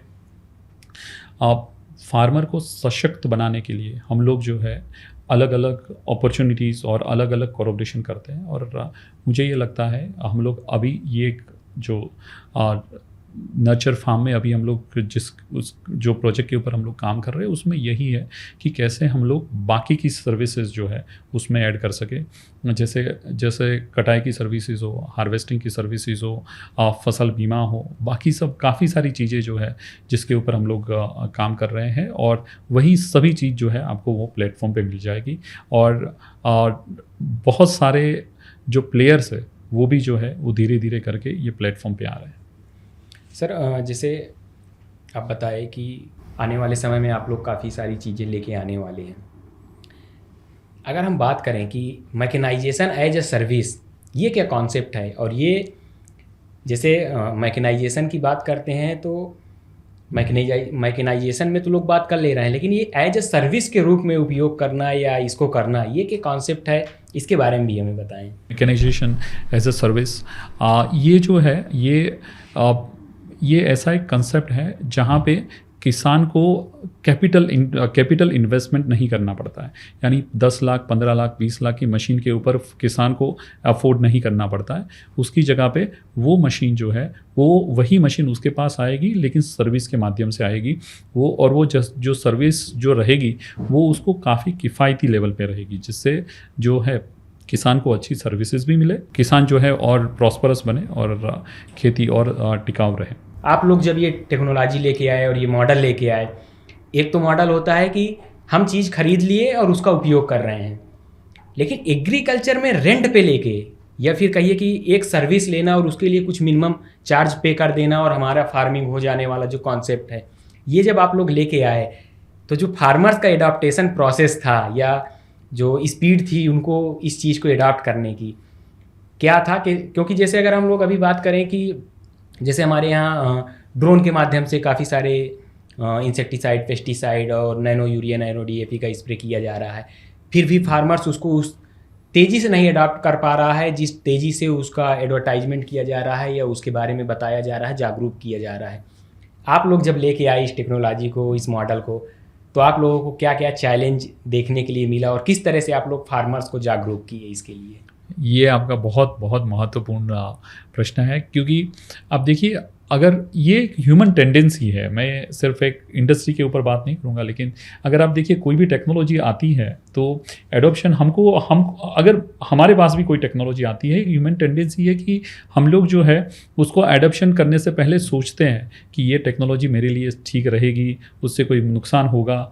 फार्मर को सशक्त बनाने के लिए हम लोग जो है अलग अलग अपॉर्चुनिटीज़ और अलग अलग कोलैबोरेशन करते हैं। और मुझे ये लगता है हम लोग अभी ये जो नर्चर फार्म में अभी हम लोग जो प्रोजेक्ट के ऊपर हम लोग काम कर रहे हैं, उसमें यही है कि कैसे हम लोग बाकी की सर्विसेज जो है उसमें ऐड कर सके, जैसे कटाई की सर्विसेज हो, हार्वेस्टिंग की सर्विसेज हो, फसल बीमा हो, बाकी सब काफ़ी सारी चीज़ें जो है जिसके ऊपर हम लोग काम कर रहे हैं, और वही सभी चीज़ जो है आपको वो प्लेटफॉर्म पे मिल जाएगी। और बहुत सारे जो प्लेयर्स है वो भी जो है वो धीरे धीरे करके ये प्लेटफॉर्म पे आ रहे हैं। सर, जैसे आप बताएं कि आने वाले समय में आप लोग काफ़ी सारी चीज़ें लेके आने वाले हैं। अगर हम बात करें कि मैकेनाइजेशन एज ए सर्विस, ये क्या कॉन्सेप्ट है, और ये जैसे मैकेनाइजेशन की बात करते हैं तो मैकेनाइजेशन में तो लोग बात कर ले रहे हैं, लेकिन ये एज ए सर्विस के रूप में उपयोग करना या इसको करना, ये क्या कॉन्सेप्ट है, इसके बारे में भी हमें बताएं। मैकेनाइजेशन एज ए सर्विस, ये जो है ये ऐसा एक कंसेप्ट है जहाँ पे किसान को कैपिटल इन्वेस्टमेंट नहीं करना पड़ता है, यानी 10 लाख 15 लाख 20 लाख की मशीन के ऊपर किसान को अफोर्ड नहीं करना पड़ता है। उसकी जगह पे वो मशीन जो है वही मशीन उसके पास आएगी, लेकिन सर्विस के माध्यम से आएगी वो जो सर्विस जो रहेगी वो उसको काफ़ी किफ़ायती लेवल पे रहेगी, जिससे जो है किसान को अच्छी सर्विसेज भी मिले, किसान जो है और प्रॉस्परस बने और खेती और टिकाऊ रहे। आप लोग जब ये टेक्नोलॉजी लेके आए और ये मॉडल लेके आए, एक तो मॉडल होता है कि हम चीज़ खरीद लिए और उसका उपयोग कर रहे हैं, लेकिन एग्रीकल्चर में रेंट पे लेके, या फिर कहिए कि एक सर्विस लेना और उसके लिए कुछ मिनिमम चार्ज पे कर देना और हमारा फार्मिंग हो जाने वाला जो कॉन्सेप्ट है, ये जब आप लोग लेके आए तो जो फार्मर्स का एडाप्टेशन प्रोसेस था या जो स्पीड थी उनको इस चीज़ को एडाप्ट करने की, क्या था कि क्योंकि जैसे अगर हम लोग अभी बात करें कि जैसे हमारे यहाँ ड्रोन के माध्यम से काफ़ी सारे इंसेक्टिसाइड, पेस्टिसाइड और नैनो यूरिया, नैनो डीएपी का स्प्रे किया जा रहा है, फिर भी फार्मर्स उसको उस तेज़ी से नहीं अडॉप्ट कर पा रहा है जिस तेज़ी से उसका एडवर्टाइजमेंट किया जा रहा है या उसके बारे में बताया जा रहा है, जागरूक किया जा रहा है। आप लोग जब लेके आए इस टेक्नोलॉजी को, इस मॉडल को, तो आप लोगों को क्या क्या चैलेंज देखने के लिए मिला और किस तरह से आप लोग फार्मर्स को जागरूक किए इसके लिए? ये आपका बहुत बहुत महत्वपूर्ण प्रश्न है, क्योंकि आप देखिए, अगर ये एक ह्यूमन टेंडेंसी है, मैं सिर्फ एक इंडस्ट्री के ऊपर बात नहीं करूँगा, लेकिन अगर आप देखिए कोई भी टेक्नोलॉजी आती है तो एडॉप्शन हम अगर हमारे पास भी कोई टेक्नोलॉजी आती है, ह्यूमन टेंडेंसी है कि हम लोग जो है उसको एडॉप्शन करने से पहले सोचते हैं कि ये टेक्नोलॉजी मेरे लिए ठीक रहेगी, उससे कोई नुकसान होगा,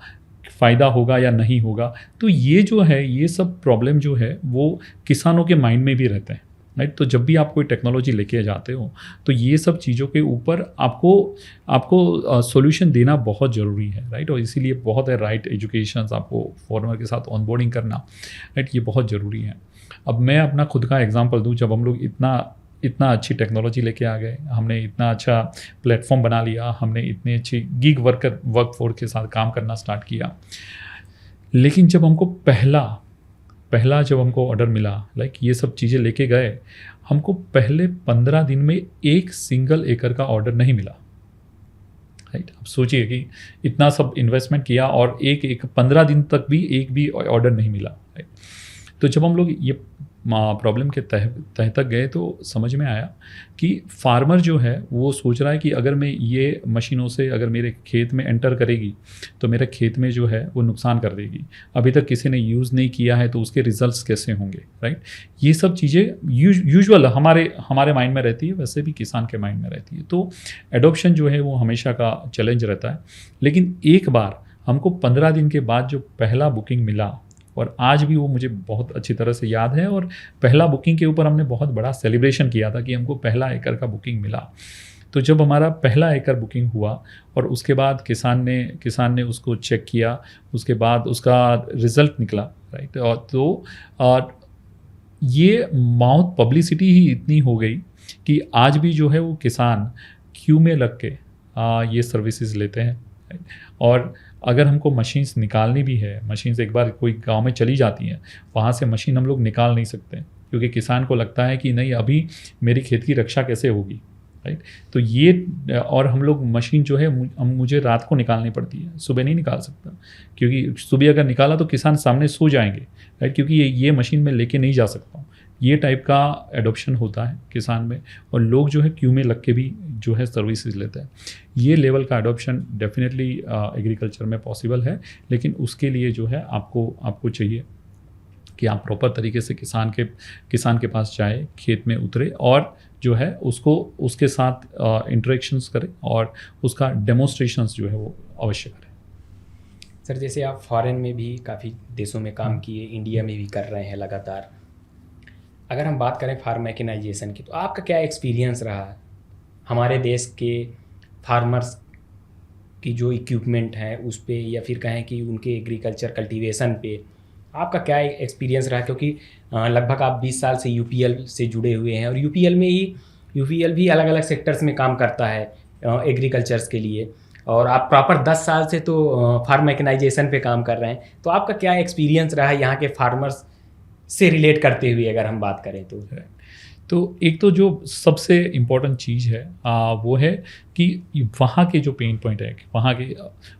फ़ायदा होगा या नहीं होगा। तो ये जो है, ये सब प्रॉब्लम जो है वो किसानों के माइंड में भी रहते हैं, राइट। तो जब भी आप कोई टेक्नोलॉजी लेके जाते हो तो ये सब चीज़ों के ऊपर आपको सॉल्यूशन देना बहुत ज़रूरी है, राइट। और इसीलिए बहुत है राइट एजुकेशन, आपको फार्मर के साथ ऑनबोर्डिंग करना, राइट, ये बहुत ज़रूरी है। अब मैं अपना खुद का एग्जांपल दूं, जब हम लोग इतना अच्छी टेक्नोलॉजी लेके आ गए, हमने इतना अच्छा प्लेटफॉर्म बना लिया, हमने इतने अच्छी गिग वर्कफोर्स के साथ काम करना स्टार्ट किया, लेकिन जब हमको पहला जब हमको ऑर्डर मिला, लाइक ये सब चीज़ें लेके गए, हमको पहले 15 दिन में एक सिंगल एकड़ का ऑर्डर नहीं मिला, राइट। आप सोचिए कि इतना सब इन्वेस्टमेंट किया और एक 15 दिन तक भी एक भी ऑर्डर नहीं मिला, राइट। तो जब हम लोग ये प्रॉब्लम के तह तक गए तो समझ में आया कि फार्मर जो है वो सोच रहा है कि अगर मैं ये मशीनों से अगर मेरे खेत में एंटर करेगी तो मेरे खेत में जो है वो नुकसान कर देगी, अभी तक किसी ने यूज़ नहीं किया है तो उसके रिजल्ट्स कैसे होंगे, राइट। ये सब चीज़ें यूजुअल हमारे माइंड में रहती है, वैसे भी किसान के माइंड में रहती है। तो एडॉप्शन जो है वो हमेशा का चैलेंज रहता है। लेकिन एक बार हमको 15 दिन के बाद जो पहला बुकिंग मिला, और आज भी वो मुझे बहुत अच्छी तरह से याद है, और पहला बुकिंग के ऊपर हमने बहुत बड़ा सेलिब्रेशन किया था कि हमको पहला एकड़ का बुकिंग मिला। तो जब हमारा पहला एकड़ बुकिंग हुआ और उसके बाद किसान ने उसको चेक किया, उसके बाद उसका रिज़ल्ट निकला, राइट। और तो ये माउथ पब्लिसिटी ही इतनी हो गई कि आज भी जो है वो किसान क्यू में लग के ये सर्विसेज लेते हैं, राइट। और अगर हमको मशीन्स निकालनी भी है, मशीन्स एक बार कोई गांव में चली जाती हैं, वहाँ से मशीन हम लोग निकाल नहीं सकते, क्योंकि किसान को लगता है कि नहीं अभी मेरी खेत की रक्षा कैसे होगी, राइट। तो ये और हम लोग मशीन जो है मुझे रात को निकालनी पड़ती है, सुबह नहीं निकाल सकता, क्योंकि सुबह अगर निकाला तो किसान सामने सो जाएंगे, राइट, क्योंकि ये मशीन मैं लेके नहीं जा सकता हूँ। ये टाइप का एडॉप्शन होता है किसान में, और लोग जो है क्यू में लग के भी जो है सर्विसेज लेते हैं। ये लेवल का एडॉप्शन डेफिनेटली एग्रीकल्चर में पॉसिबल है, लेकिन उसके लिए जो है आपको चाहिए कि आप प्रॉपर तरीके से किसान के पास जाए, खेत में उतरे और जो है उसके साथ इंटरेक्शंस करें और उसका डेमोन्स्ट्रेशंस जो है वो अवश्य करें। सर, जैसे आप फॉरेन में भी काफ़ी देशों में काम किए, इंडिया में भी कर रहे हैं लगातार, अगर हम बात करें फार्म मैकेनाइजेशन की, तो आपका क्या एक्सपीरियंस रहा हमारे देश के फार्मर्स की जो इक्विपमेंट है उस पे, या फिर कहें कि उनके एग्रीकल्चर कल्टीवेशन पे आपका क्या एक्सपीरियंस रहा? क्योंकि लगभग आप 20 साल से यूपीएल से जुड़े हुए हैं, और यूपीएल भी अलग अलग सेक्टर्स में काम करता है एग्रीकल्चर्स के लिए, और आप प्रॉपर 10 साल से तो फार्म मैकेनाइजेशन पे काम कर रहे हैं। तो आपका क्या एक्सपीरियंस रहा यहाँ के फार्मर्स से रिलेट करते हुए अगर हम बात करें तो एक तो जो सबसे इम्पोर्टेंट चीज़ है वो है कि वहाँ के जो पेन पॉइंट है वहाँ के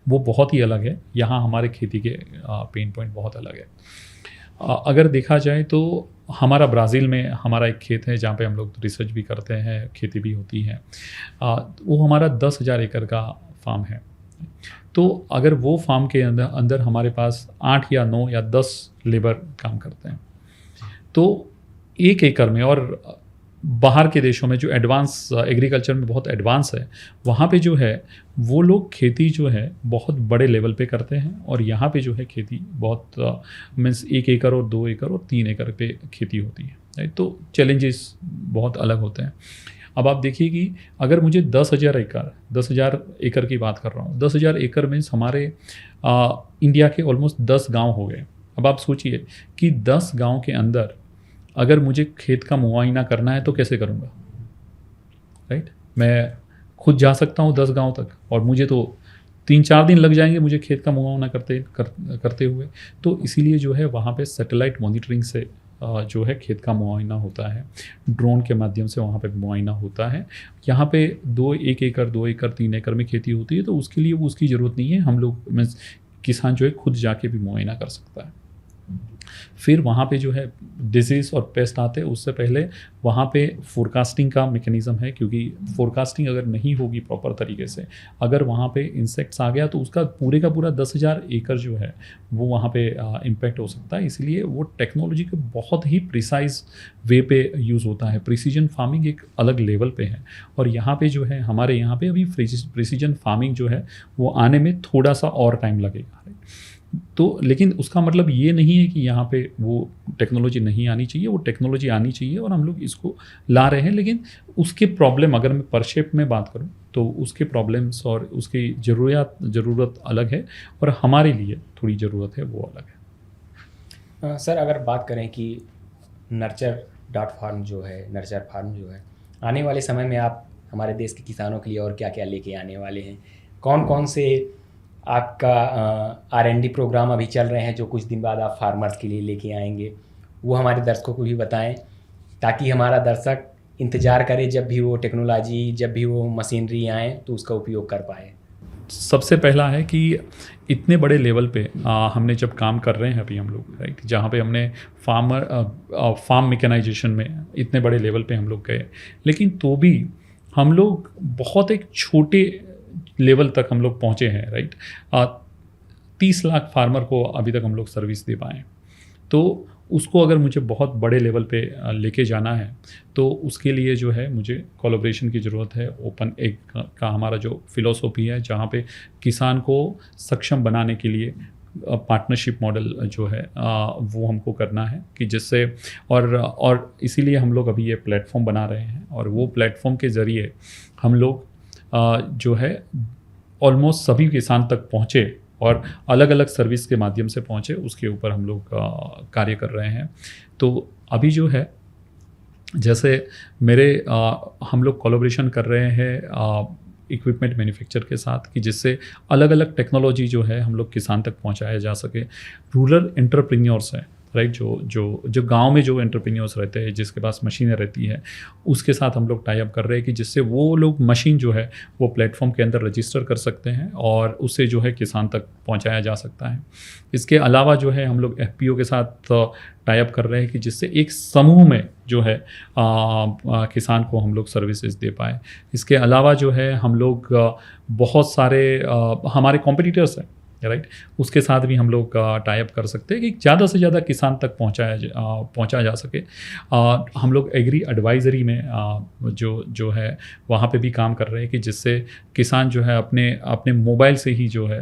वो बहुत ही अलग है, यहाँ हमारे खेती के पेन पॉइंट बहुत अलग है। अगर देखा जाए तो हमारा ब्राज़ील में हमारा एक खेत है जहाँ पे हम लोग रिसर्च भी करते हैं, खेती भी होती है। वो हमारा 10,000 एकड़ का फार्म है। तो अगर वो फार्म के अंदर हमारे पास 8 या 9 या 10 लेबर काम करते हैं, तो 1 एकड़ में, और बाहर के देशों में जो एडवांस एग्रीकल्चर में बहुत एडवांस है, वहाँ पे जो है वो लोग खेती जो है बहुत बड़े लेवल पे करते हैं, और यहाँ पे जो है खेती बहुत मीन्स 1 एकड़ और 2 एकड़ और 3 एकड़ पे खेती होती है, राइट। तो चैलेंजेस बहुत अलग होते हैं। अब आप देखिए कि अगर मुझे 10,000 एकड़ की बात कर रहा हूँ, 10,000 एकड़ मीन्स हमारे इंडिया के ऑलमोस्ट 10 गाँव हो गए। अब आप सोचिए कि 10 गाँव के अंदर अगर मुझे खेत का मुआयना करना है तो कैसे करूँगा, राइट। मैं खुद जा सकता हूँ 10 गांव तक, और मुझे तो 3-4 दिन लग जाएंगे मुझे खेत का मुआयना करते हुए। तो इसीलिए जो है वहाँ पे सैटेलाइट मॉनिटरिंग से जो है खेत का मुआयना होता है, ड्रोन के माध्यम से वहाँ पे मुआयना होता है। यहाँ पे 1 एकड़ 2 एकड़ 3 एकड़ में खेती होती है, तो उसके लिए वो उसकी ज़रूरत नहीं है, हम लोग मीन्स किसान जो है खुद जाके भी मुआयना कर सकता है। फिर वहाँ पे जो है डिजीज़ और पेस्ट आते हैं, उससे पहले वहाँ पे फोरकास्टिंग का मैकेनिज़्म है, क्योंकि फोरकास्टिंग अगर नहीं होगी प्रॉपर तरीके से, अगर वहाँ पे इंसेक्ट्स आ गया तो उसका पूरे का पूरा 10,000 एकड़ जो है वो वहाँ पे इम्पैक्ट हो सकता है। इसलिए वो टेक्नोलॉजी के बहुत ही प्रिसाइज वे पे यूज़ होता है। प्रिसीजन फार्मिंग एक अलग लेवल पे है, और यहाँ पे जो है हमारे यहाँ पे अभी प्रिसीजन फार्मिंग जो है वो आने में थोड़ा सा और टाइम लगेगा। तो लेकिन उसका मतलब ये नहीं है कि यहाँ पे वो टेक्नोलॉजी नहीं आनी चाहिए, वो टेक्नोलॉजी आनी चाहिए और हम लोग इसको ला रहे हैं। लेकिन उसके प्रॉब्लम, अगर मैं परशेप में बात करूँ तो उसके प्रॉब्लम्स और उसकी ज़रूरत अलग है, और हमारे लिए थोड़ी ज़रूरत है वो अलग है। सर, अगर बात करें कि नर्चर फार्म जो है आने वाले समय में आप हमारे देश के किसानों के लिए और क्या क्या लेके आने वाले हैं? कौन कौन से आपका R&D प्रोग्राम अभी चल रहे हैं जो कुछ दिन बाद आप फार्मर्स के लिए लेके आएंगे, वो हमारे दर्शकों को भी बताएं, ताकि हमारा दर्शक इंतज़ार करे जब भी वो टेक्नोलॉजी, जब भी वो मशीनरी आए तो उसका उपयोग कर पाए। सबसे पहला है कि इतने बड़े लेवल पे हमने जब काम कर रहे हैं अभी हम लोग, राइट, जहाँ पे हमने फार्म मैकेनाइजेशन में इतने बड़े लेवल पे हम लोग गए, लेकिन तो भी हम लोग बहुत एक छोटे लेवल तक हम लोग पहुँचे हैं, राइट। 30 लाख फार्मर को अभी तक हम लोग सर्विस दे पाए। तो उसको अगर मुझे बहुत बड़े लेवल पे लेके जाना है तो उसके लिए जो है मुझे कोलैबोरेशन की ज़रूरत है। ओपन एग का हमारा जो फिलॉसफी है, जहाँ पे किसान को सक्षम बनाने के लिए पार्टनरशिप मॉडल जो है वो हमको करना है कि जिससे और इसीलिए हम लोग अभी ये प्लेटफॉर्म बना रहे हैं, और वो प्लेटफॉर्म के ज़रिए हम लोग जो है ऑलमोस्ट सभी किसान तक पहुँचे और अलग अलग सर्विस के माध्यम से पहुँचे, उसके ऊपर हम लोग कार्य कर रहे हैं। तो अभी जो है जैसे हम लोग कोलैबोरेशन कर रहे हैं इक्विपमेंट मैन्युफैक्चर के साथ कि जिससे अलग अलग टेक्नोलॉजी जो है हम लोग किसान तक पहुंचाया जा सके। रूरल एंटरप्रेन्योर्स हैं, राइट, जो गांव में जो एंटरप्रेन्योर्स रहते हैं, जिसके पास मशीनें रहती है, उसके साथ हम लोग टाई अप कर रहे हैं कि जिससे वो लोग मशीन जो है वो प्लेटफॉर्म के अंदर रजिस्टर कर सकते हैं और उससे जो है किसान तक पहुंचाया जा सकता है। इसके अलावा जो है हम लोग FPO के साथ टाई अप कर रहे हैं कि जिससे एक समूह में जो है किसान को हम लोग सर्विसेज दे पाए। इसके अलावा जो है हम लोग बहुत सारे हमारे कॉम्पिटिटर्स हैं, राइट, उसके साथ भी हम लोग टाई अप कर सकते हैं कि ज़्यादा से ज़्यादा किसान तक पहुंचाया जा सके। हम लोग एग्री एडवाइजरी में जो है वहाँ पे भी काम कर रहे हैं कि जिससे किसान जो है अपने मोबाइल से ही जो है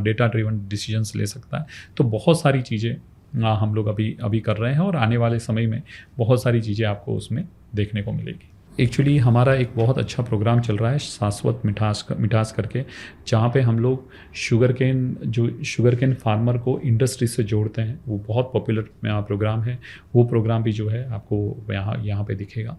डेटा ड्रिवन डिसीजंस ले सकता है। तो बहुत सारी चीज़ें हम लोग अभी कर रहे हैं और आने वाले समय में बहुत सारी चीज़ें आपको उसमें देखने को मिलेगी। एक्चुअली हमारा एक बहुत अच्छा प्रोग्राम चल रहा है शाश्वत मिठास करके, जहाँ पे हम लोग शुगर केन फार्मर को इंडस्ट्री से जोड़ते हैं। वो बहुत पॉपुलर प्रोग्राम है। वो प्रोग्राम भी जो है आपको यहाँ पे दिखेगा।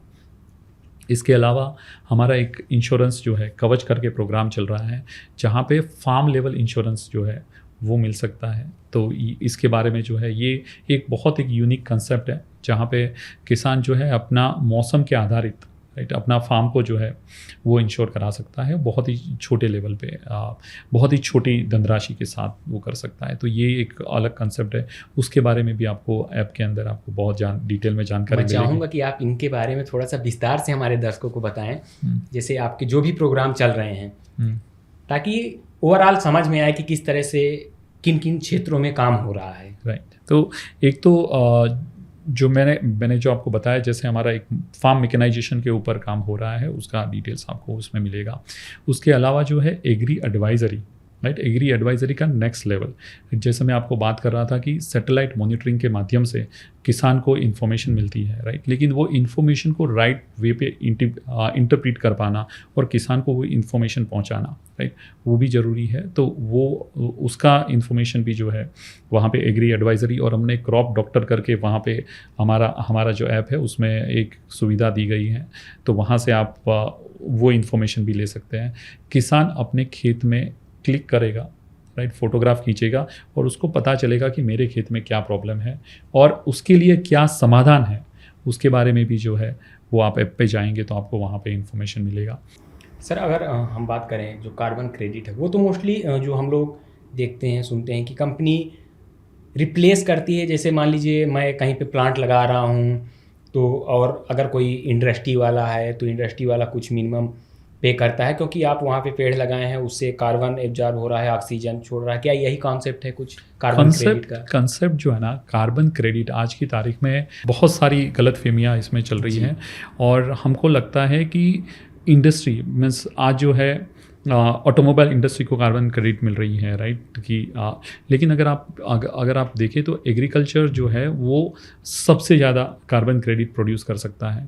इसके अलावा हमारा एक इंश्योरेंस जो है कवच करके प्रोग्राम चल रहा है, जहाँ पे फार्म लेवल इंश्योरेंस जो है वो मिल सकता है। तो इसके बारे में जो है ये एक बहुत एक यूनिक कंसेप्ट है, जहाँ पे किसान जो है अपना मौसम के आधारित, राइट, अपना फार्म को जो है वो इंश्योर करा सकता है। बहुत ही छोटे लेवल पे बहुत ही छोटी धनराशि के साथ वो कर सकता है। तो ये एक अलग कंसेप्ट है, उसके बारे में भी आपको ऐप के अंदर आपको बहुत डिटेल में जानकारी मिलेगी। मैं चाहूँगा कि आप इनके बारे में थोड़ा सा विस्तार से हमारे दर्शकों को बताएं, जैसे आपके जो भी प्रोग्राम चल रहे हैं, ताकि ओवरऑल समझ में आए कि किस तरह से किन किन क्षेत्रों में काम हो रहा है। राइट, तो एक तो जो मैंने जो आपको बताया, जैसे हमारा एक फार्म मैकेनाइजेशन के ऊपर काम हो रहा है, उसका डिटेल्स आपको उसमें मिलेगा। उसके अलावा जो है agri advisory, right, agri advisory का नेक्स्ट लेवल, जैसे मैं आपको बात कर रहा था कि सैटेलाइट मॉनिटरिंग के माध्यम से किसान को इन्फॉर्मेशन मिलती है, राइट, लेकिन वो इन्फॉर्मेशन को राइट वे पे इंटरप्रीट कर पाना और किसान को वो इन्फॉर्मेशन पहुंचाना, राइट, वो भी ज़रूरी है। तो वो उसका इन्फॉर्मेशन भी जो है वहाँ पे एग्री एडवाइजरी, और हमने क्रॉप डॉक्टर करके वहाँ पे हमारा जो ऐप है उसमें एक सुविधा दी गई है। तो वहाँ से आप वो इन्फॉर्मेशन भी ले सकते हैं। किसान अपने खेत में क्लिक करेगा, राइट, फोटोग्राफ खींचेगा और उसको पता चलेगा कि मेरे खेत में क्या प्रॉब्लम है और उसके लिए क्या समाधान है, उसके बारे में भी जो है वो आप ऐप पे जाएंगे तो आपको वहाँ पे इंफॉर्मेशन मिलेगा। सर, अगर हम बात करें जो कार्बन क्रेडिट है, वो तो मोस्टली जो हम लोग देखते हैं सुनते हैं कि कंपनी रिप्लेस करती है। जैसे मान लीजिए मैं कहीं पे प्लांट लगा रहा हूँ, तो और अगर कोई इंडस्ट्री वाला है तो इंडस्ट्री वाला कुछ मिनिमम पे करता है, क्योंकि आप वहाँ पे पेड़ लगाए हैं, उससे कार्बन एब्जॉर्ब हो रहा है, ऑक्सीजन छोड़ रहा है। क्या यही कॉन्सेप्ट है कुछ कार्बन क्रेडिट का? कंसेप्ट जो है ना, कार्बन क्रेडिट, आज की तारीख में बहुत सारी गलतफहमियां इसमें चल रही हैं और हमको लगता है कि इंडस्ट्री मीन्स आज जो है ऑटोमोबाइल इंडस्ट्री को कार्बन क्रेडिट मिल रही है, राइट, कि लेकिन अगर आप देखें तो एग्रीकल्चर जो है वो सबसे ज़्यादा कार्बन क्रेडिट प्रोड्यूस कर सकता है।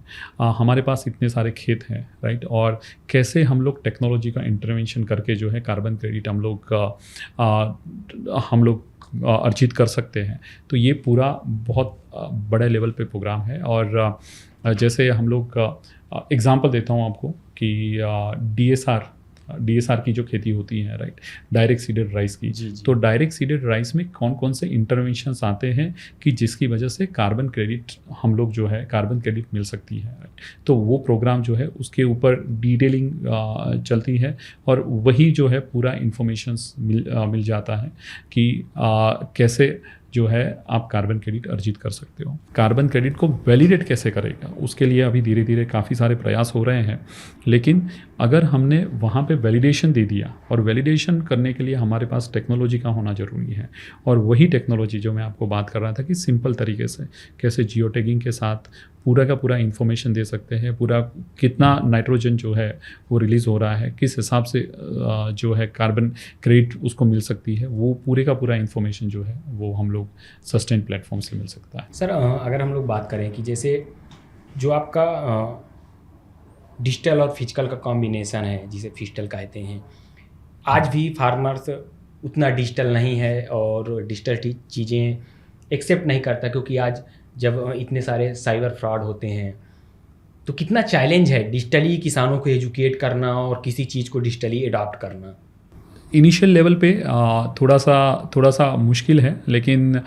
हमारे पास इतने सारे खेत हैं, राइट, और कैसे हम लोग टेक्नोलॉजी का इंटरवेंशन करके जो है कार्बन क्रेडिट हम लोग अर्जित कर सकते हैं। तो ये पूरा बहुत बड़े लेवल पे प्रोग्राम है। और जैसे हम लोग एग्जांपल देता हूँ आपको कि DSR DSR की जो खेती होती है, राइट, डायरेक्ट सीडेड राइस की। जी, जी। तो डायरेक्ट सीडेड राइस में कौन कौन से इंटरवेंशंस आते हैं कि जिसकी वजह से कार्बन क्रेडिट हम लोग जो है कार्बन क्रेडिट मिल सकती है, राइट। तो वो प्रोग्राम जो है उसके ऊपर डिटेलिंग चलती है और वही जो है पूरा इंफॉर्मेशंस मिल जाता है कि कैसे जो है आप कार्बन क्रेडिट अर्जित कर सकते हो। कार्बन क्रेडिट को वैलिडेट कैसे करेगा, उसके लिए अभी धीरे धीरे काफ़ी सारे प्रयास हो रहे हैं, लेकिन अगर हमने वहाँ पे वैलिडेशन दे दिया, और वैलिडेशन करने के लिए हमारे पास टेक्नोलॉजी का होना ज़रूरी है, और वही टेक्नोलॉजी जो मैं आपको बात कर रहा था कि सिंपल तरीके से कैसे जियो टैगिंग के साथ पूरा का पूरा इन्फॉर्मेशन दे सकते हैं, पूरा कितना नाइट्रोजन जो है वो रिलीज़ हो रहा है, किस हिसाब से जो है कार्बन क्रेडिट उसको मिल सकती है, वो पूरे का पूरा इन्फॉर्मेशन जो है वो हम लोग सस्टेन प्लेटफॉर्म से मिल सकता है। सर अगर हम लोग बात करें कि जैसे जो आपका डिजिटल और फिजिकल का कॉम्बिनेशन है जिसे फिजिटल कहते हैं, आज भी फार्मर्स उतना डिजिटल नहीं है और डिजिटल चीज़ें एक्सेप्ट नहीं करता, क्योंकि आज जब इतने सारे साइबर फ्रॉड होते हैं तो कितना चैलेंज है डिजिटली किसानों को एजुकेट करना और किसी चीज़ को डिजिटली अडॉप्ट करना। इनिशियल लेवल पे थोड़ा सा मुश्किल है, लेकिन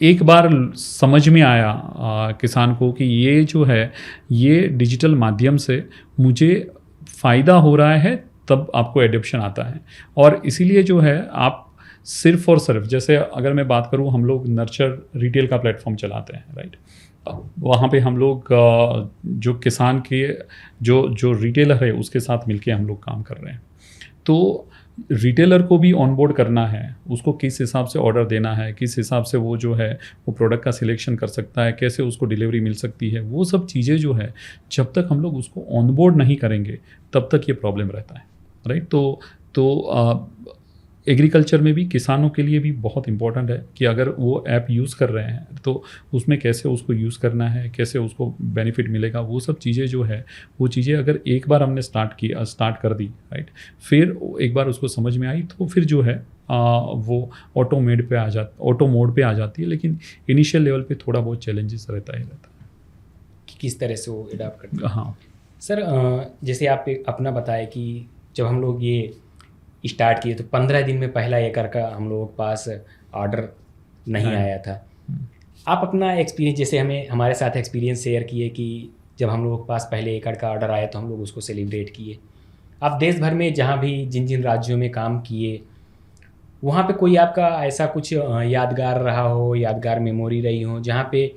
एक बार समझ में आया किसान को कि ये जो है ये डिजिटल माध्यम से मुझे फ़ायदा हो रहा है, तब आपको एडॉप्शन आता है। और इसीलिए जो है आप सिर्फ और सिर्फ, जैसे अगर मैं बात करूँ, हम लोग नर्चर रिटेल का प्लेटफॉर्म चलाते हैं, राइट। वहाँ पे हम लोग जो किसान के जो रिटेलर है उसके साथ मिलके हम लोग काम कर रहे हैं। तो रिटेलर को भी ऑनबोर्ड करना है, उसको किस हिसाब से ऑर्डर देना है, किस हिसाब से वो जो है वो प्रोडक्ट का सिलेक्शन कर सकता है, कैसे उसको डिलीवरी मिल सकती है, वो सब चीज़ें जो है जब तक हम लोग उसको ऑनबोर्ड नहीं करेंगे तब तक ये प्रॉब्लम रहता है, राइट। तो एग्रीकल्चर में भी किसानों के लिए भी बहुत इंपॉर्टेंट है कि अगर वो ऐप यूज़ कर रहे हैं तो उसमें कैसे उसको यूज़ करना है, कैसे उसको बेनिफिट मिलेगा, वो सब चीज़ें जो है वो चीज़ें अगर एक बार हमने स्टार्ट कर दी, राइट, फिर एक बार उसको समझ में आई तो फिर जो है वो ऑटो मोड पे आ जाती है। लेकिन इनिशियल लेवल पे थोड़ा बहुत चैलेंजेस रहता ही रहता है कि किस तरह से वो अडॉप्ट करते हैं। हाँ सर जैसे आप अपना बताए कि जब हम लोग ये स्टार्ट किए तो 15 दिन में पहला एकड़ का हम लोगों के पास ऑर्डर नहीं आया था। आप अपना एक्सपीरियंस, जैसे हमें हमारे साथ एक्सपीरियंस शेयर किए कि जब हम लोगों के पास पहले एकड़ का ऑर्डर आया तो हम लोग उसको सेलिब्रेट किए। आप देश भर में जहाँ भी जिन जिन राज्यों में काम किए, वहाँ पे कोई आपका ऐसा कुछ यादगार रहा हो, यादगार मेमोरी रही हो, जहाँ पे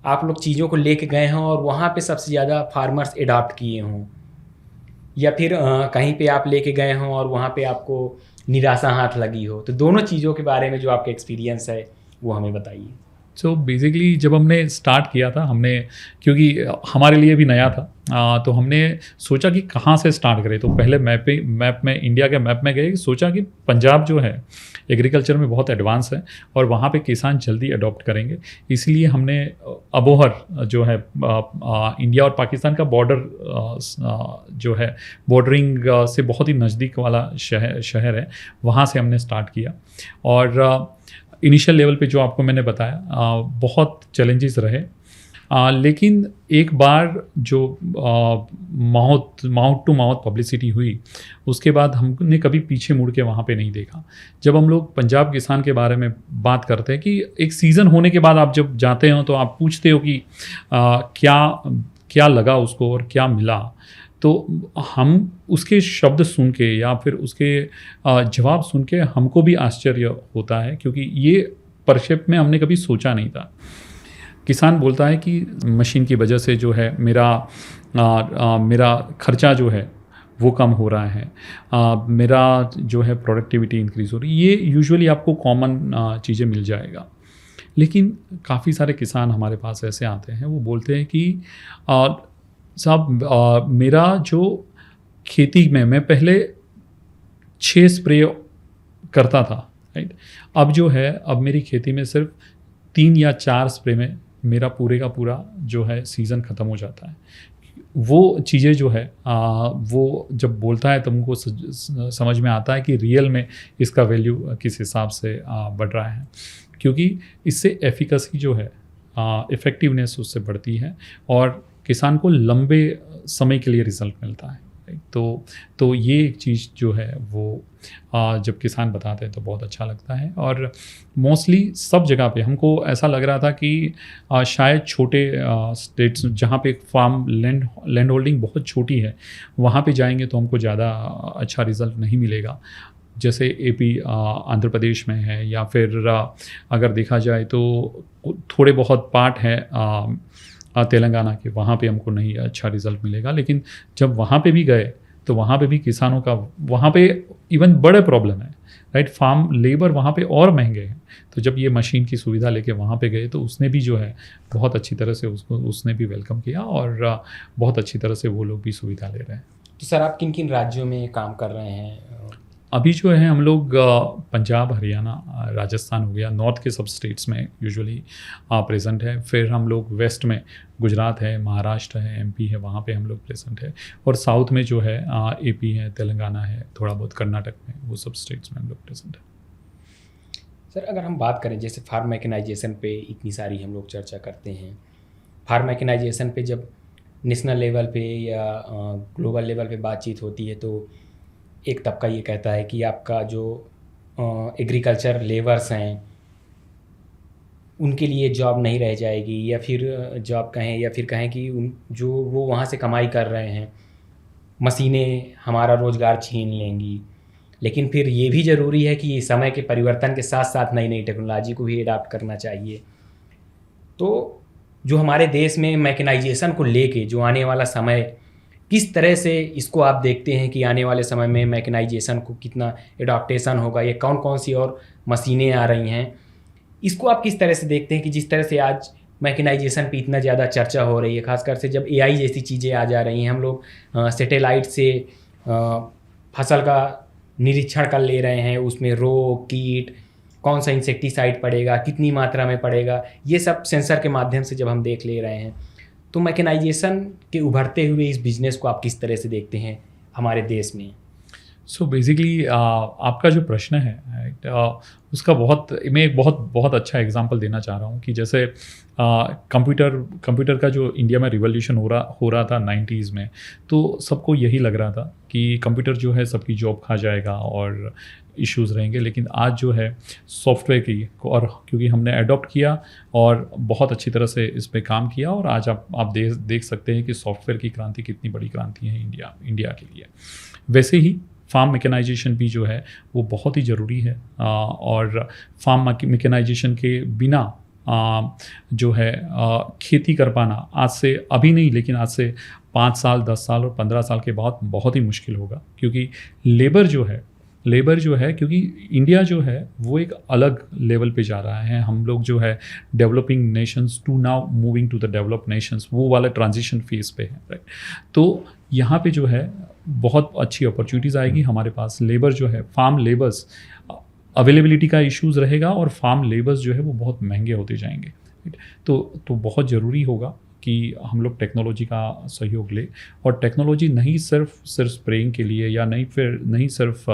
आप लोग चीज़ों को लेके गए हों और वहाँ पे सबसे ज़्यादा फार्मर्स अडॉप्ट किए हों, या फिर कहीं पे आप लेके गए हों और वहाँ पे आपको निराशा हाथ लगी हो? तो दोनों चीज़ों के बारे में जो आपका एक्सपीरियंस है वो हमें बताइए। सो बेसिकली जब हमने स्टार्ट किया था, हमने, क्योंकि हमारे लिए भी नया था, तो हमने सोचा कि कहाँ से स्टार्ट करें। तो पहले मैप में इंडिया के मैप में गए, सोचा कि पंजाब जो है एग्रीकल्चर में बहुत एडवांस है और वहाँ पे किसान जल्दी अडॉप्ट करेंगे, इसलिए हमने अबोहर जो है इंडिया और पाकिस्तान का बॉर्डर जो है बॉर्डरिंग से बहुत ही नज़दीक वाला शहर है, वहाँ से हमने स्टार्ट किया। और इनिशियल लेवल पे जो आपको मैंने बताया बहुत चैलेंजेस रहे, लेकिन एक बार जो माउथ टू माउथ पब्लिसिटी हुई, उसके बाद हमने कभी पीछे मुड़ के वहाँ पे नहीं देखा। जब हम लोग पंजाब किसान के बारे में बात करते हैं कि एक सीज़न होने के बाद आप जब जाते हो तो आप पूछते हो कि क्या लगा उसको और क्या मिला, तो हम उसके शब्द सुन के या फिर उसके जवाब सुन के हमको भी आश्चर्य होता है, क्योंकि ये परसेप्ट में हमने कभी सोचा नहीं था। किसान बोलता है कि मशीन की वजह से जो है मेरा खर्चा जो है वो कम हो रहा है, मेरा जो है प्रोडक्टिविटी इंक्रीज़ हो रही है। ये यूजुअली आपको कॉमन चीज़ें मिल जाएगा। लेकिन काफ़ी सारे किसान हमारे पास ऐसे आते हैं, वो बोलते हैं कि साहब मेरा जो खेती में मैं पहले 6 स्प्रे करता था, राइट, अब जो है अब मेरी खेती में सिर्फ 3 या 4 स्प्रे में मेरा पूरे का पूरा जो है सीज़न ख़त्म हो जाता है। वो चीज़ें जो है वो जब बोलता है तो हमको समझ में आता है कि रियल में इसका वैल्यू किस हिसाब से बढ़ रहा है, क्योंकि इससे एफिकेसी जो है इफ़ेक्टिवनेस उससे बढ़ती है और किसान को लंबे समय के लिए रिजल्ट मिलता है। राइट। तो ये एक चीज़ जो है वो जब किसान बताते हैं तो बहुत अच्छा लगता है। और मोस्टली सब जगह पे हमको ऐसा लग रहा था कि शायद छोटे स्टेट्स जहाँ पे फार्म लैंड होल्डिंग बहुत छोटी है, वहाँ पे जाएंगे तो हमको ज़्यादा अच्छा रिज़ल्ट नहीं मिलेगा। जैसे एपी आंध्र प्रदेश में है, या फिर अगर देखा जाए तो थोड़े बहुत पार्ट है तेलंगाना के, वहाँ पे हमको नहीं अच्छा रिज़ल्ट मिलेगा। लेकिन जब वहाँ पे भी गए तो वहाँ पे भी किसानों का वहाँ पे इवन बड़े प्रॉब्लम है, राइट। फार्म लेबर वहाँ पे और महंगे हैं। तो जब ये मशीन की सुविधा लेके वहाँ पे गए तो उसने भी जो है बहुत अच्छी तरह से उसने भी वेलकम किया, और बहुत अच्छी तरह से वो लोग भी सुविधा ले रहे हैं। तो सर आप किन किन राज्यों में काम कर रहे हैं? अभी जो है हम लोग पंजाब, हरियाणा, राजस्थान हो गया, नॉर्थ के सब स्टेट्स में यूजुअली प्रेजेंट है। फिर हम लोग वेस्ट में गुजरात है, महाराष्ट्र है, एमपी है, वहाँ पे हम लोग प्रेजेंट है। और साउथ में जो है एपी है, तेलंगाना है, थोड़ा बहुत कर्नाटक में, वो सब स्टेट्स में हम लोग प्रेजेंट है। सर अगर हम बात करें जैसे फार्म मैकेनाइजेशन पे इतनी सारी हम लोग चर्चा करते हैं, फार्म मैकेनाइजेशन पे जब नेशनल लेवल पे या ग्लोबल लेवल पे बातचीत होती है तो एक तबका ये कहता है कि आपका जो एग्रीकल्चर लेबर्स हैं उनके लिए जॉब नहीं रह जाएगी, या फिर जॉब कहें या फिर कहें कि उन जो वो वहाँ से कमाई कर रहे हैं, मशीनें हमारा रोज़गार छीन लेंगी। लेकिन फिर ये भी ज़रूरी है कि समय के परिवर्तन के साथ साथ नई नई टेक्नोलॉजी को भी अडाप्ट करना चाहिए। तो जो हमारे देश में मैकेनाइजेशन को लेके जो आने वाला समय, किस तरह से इसको आप देखते हैं कि आने वाले समय में मैकेनाइजेशन को कितना एडाप्टेशन होगा, ये कौन कौन सी और मशीनें आ रही हैं, इसको आप किस तरह से देखते हैं कि जिस तरह से आज मैकेनाइजेशन पे इतना ज़्यादा चर्चा हो रही है, खासकर से जब एआई जैसी चीज़ें आ जा रही हैं, हम लोग सैटेलाइट से फसल का निरीक्षण कर ले रहे हैं, उसमें रोग, कीट, कौन सा इंसेक्टिसाइड पड़ेगा, कितनी मात्रा में पड़ेगा, ये सब सेंसर के माध्यम से जब हम देख ले रहे हैं, तो मैकेनाइजेशन के उभरते हुए इस बिज़नेस को आप किस तरह से देखते हैं हमारे देश में? सो बेसिकली आपका जो प्रश्न है उसका मैं एक बहुत अच्छा एग्जांपल देना चाह रहा हूँ कि जैसे कंप्यूटर का जो इंडिया में रिवॉल्यूशन हो रहा था 90s में, तो सबको यही लग रहा था कि कंप्यूटर जो है सबकी जॉब खा जाएगा और इश्यूज़ रहेंगे। लेकिन आज जो है सॉफ्टवेयर की, और क्योंकि हमने अडॉप्ट किया और बहुत अच्छी तरह से इस पे काम किया, और आज आप देख सकते हैं कि सॉफ्टवेयर की क्रांति कितनी बड़ी क्रांति है इंडिया के लिए। वैसे ही फार्म मैकेनाइजेशन भी जो है वो बहुत ही ज़रूरी है, और फार्म मैकेनाइजेशन के बिना जो है खेती कर पाना आज से, अभी नहीं लेकिन आज से 5 साल, 10 साल और 15 साल के बाद बहुत ही मुश्किल होगा। क्योंकि लेबर जो है क्योंकि इंडिया जो है वो एक अलग लेवल पे जा रहा है। हम लोग जो है developing nations to now moving to the developed nations, वो वाला ट्रांजिशन फेज पे है, राइट। तो यहाँ पे जो है बहुत अच्छी अपॉर्चुनिटीज़ आएगी हमारे पास। लेबर जो है, फार्म लेबर्स अवेलेबिलिटी का इश्यूज़ रहेगा, और फार्म लेबर्स जो है वो बहुत महंगे होते जाएंगे, तो बहुत ज़रूरी होगा कि हम लोग टेक्नोलॉजी का सहयोग लें। और टेक्नोलॉजी नहीं सिर्फ स्प्रेइंग के लिए, या नहीं सिर्फ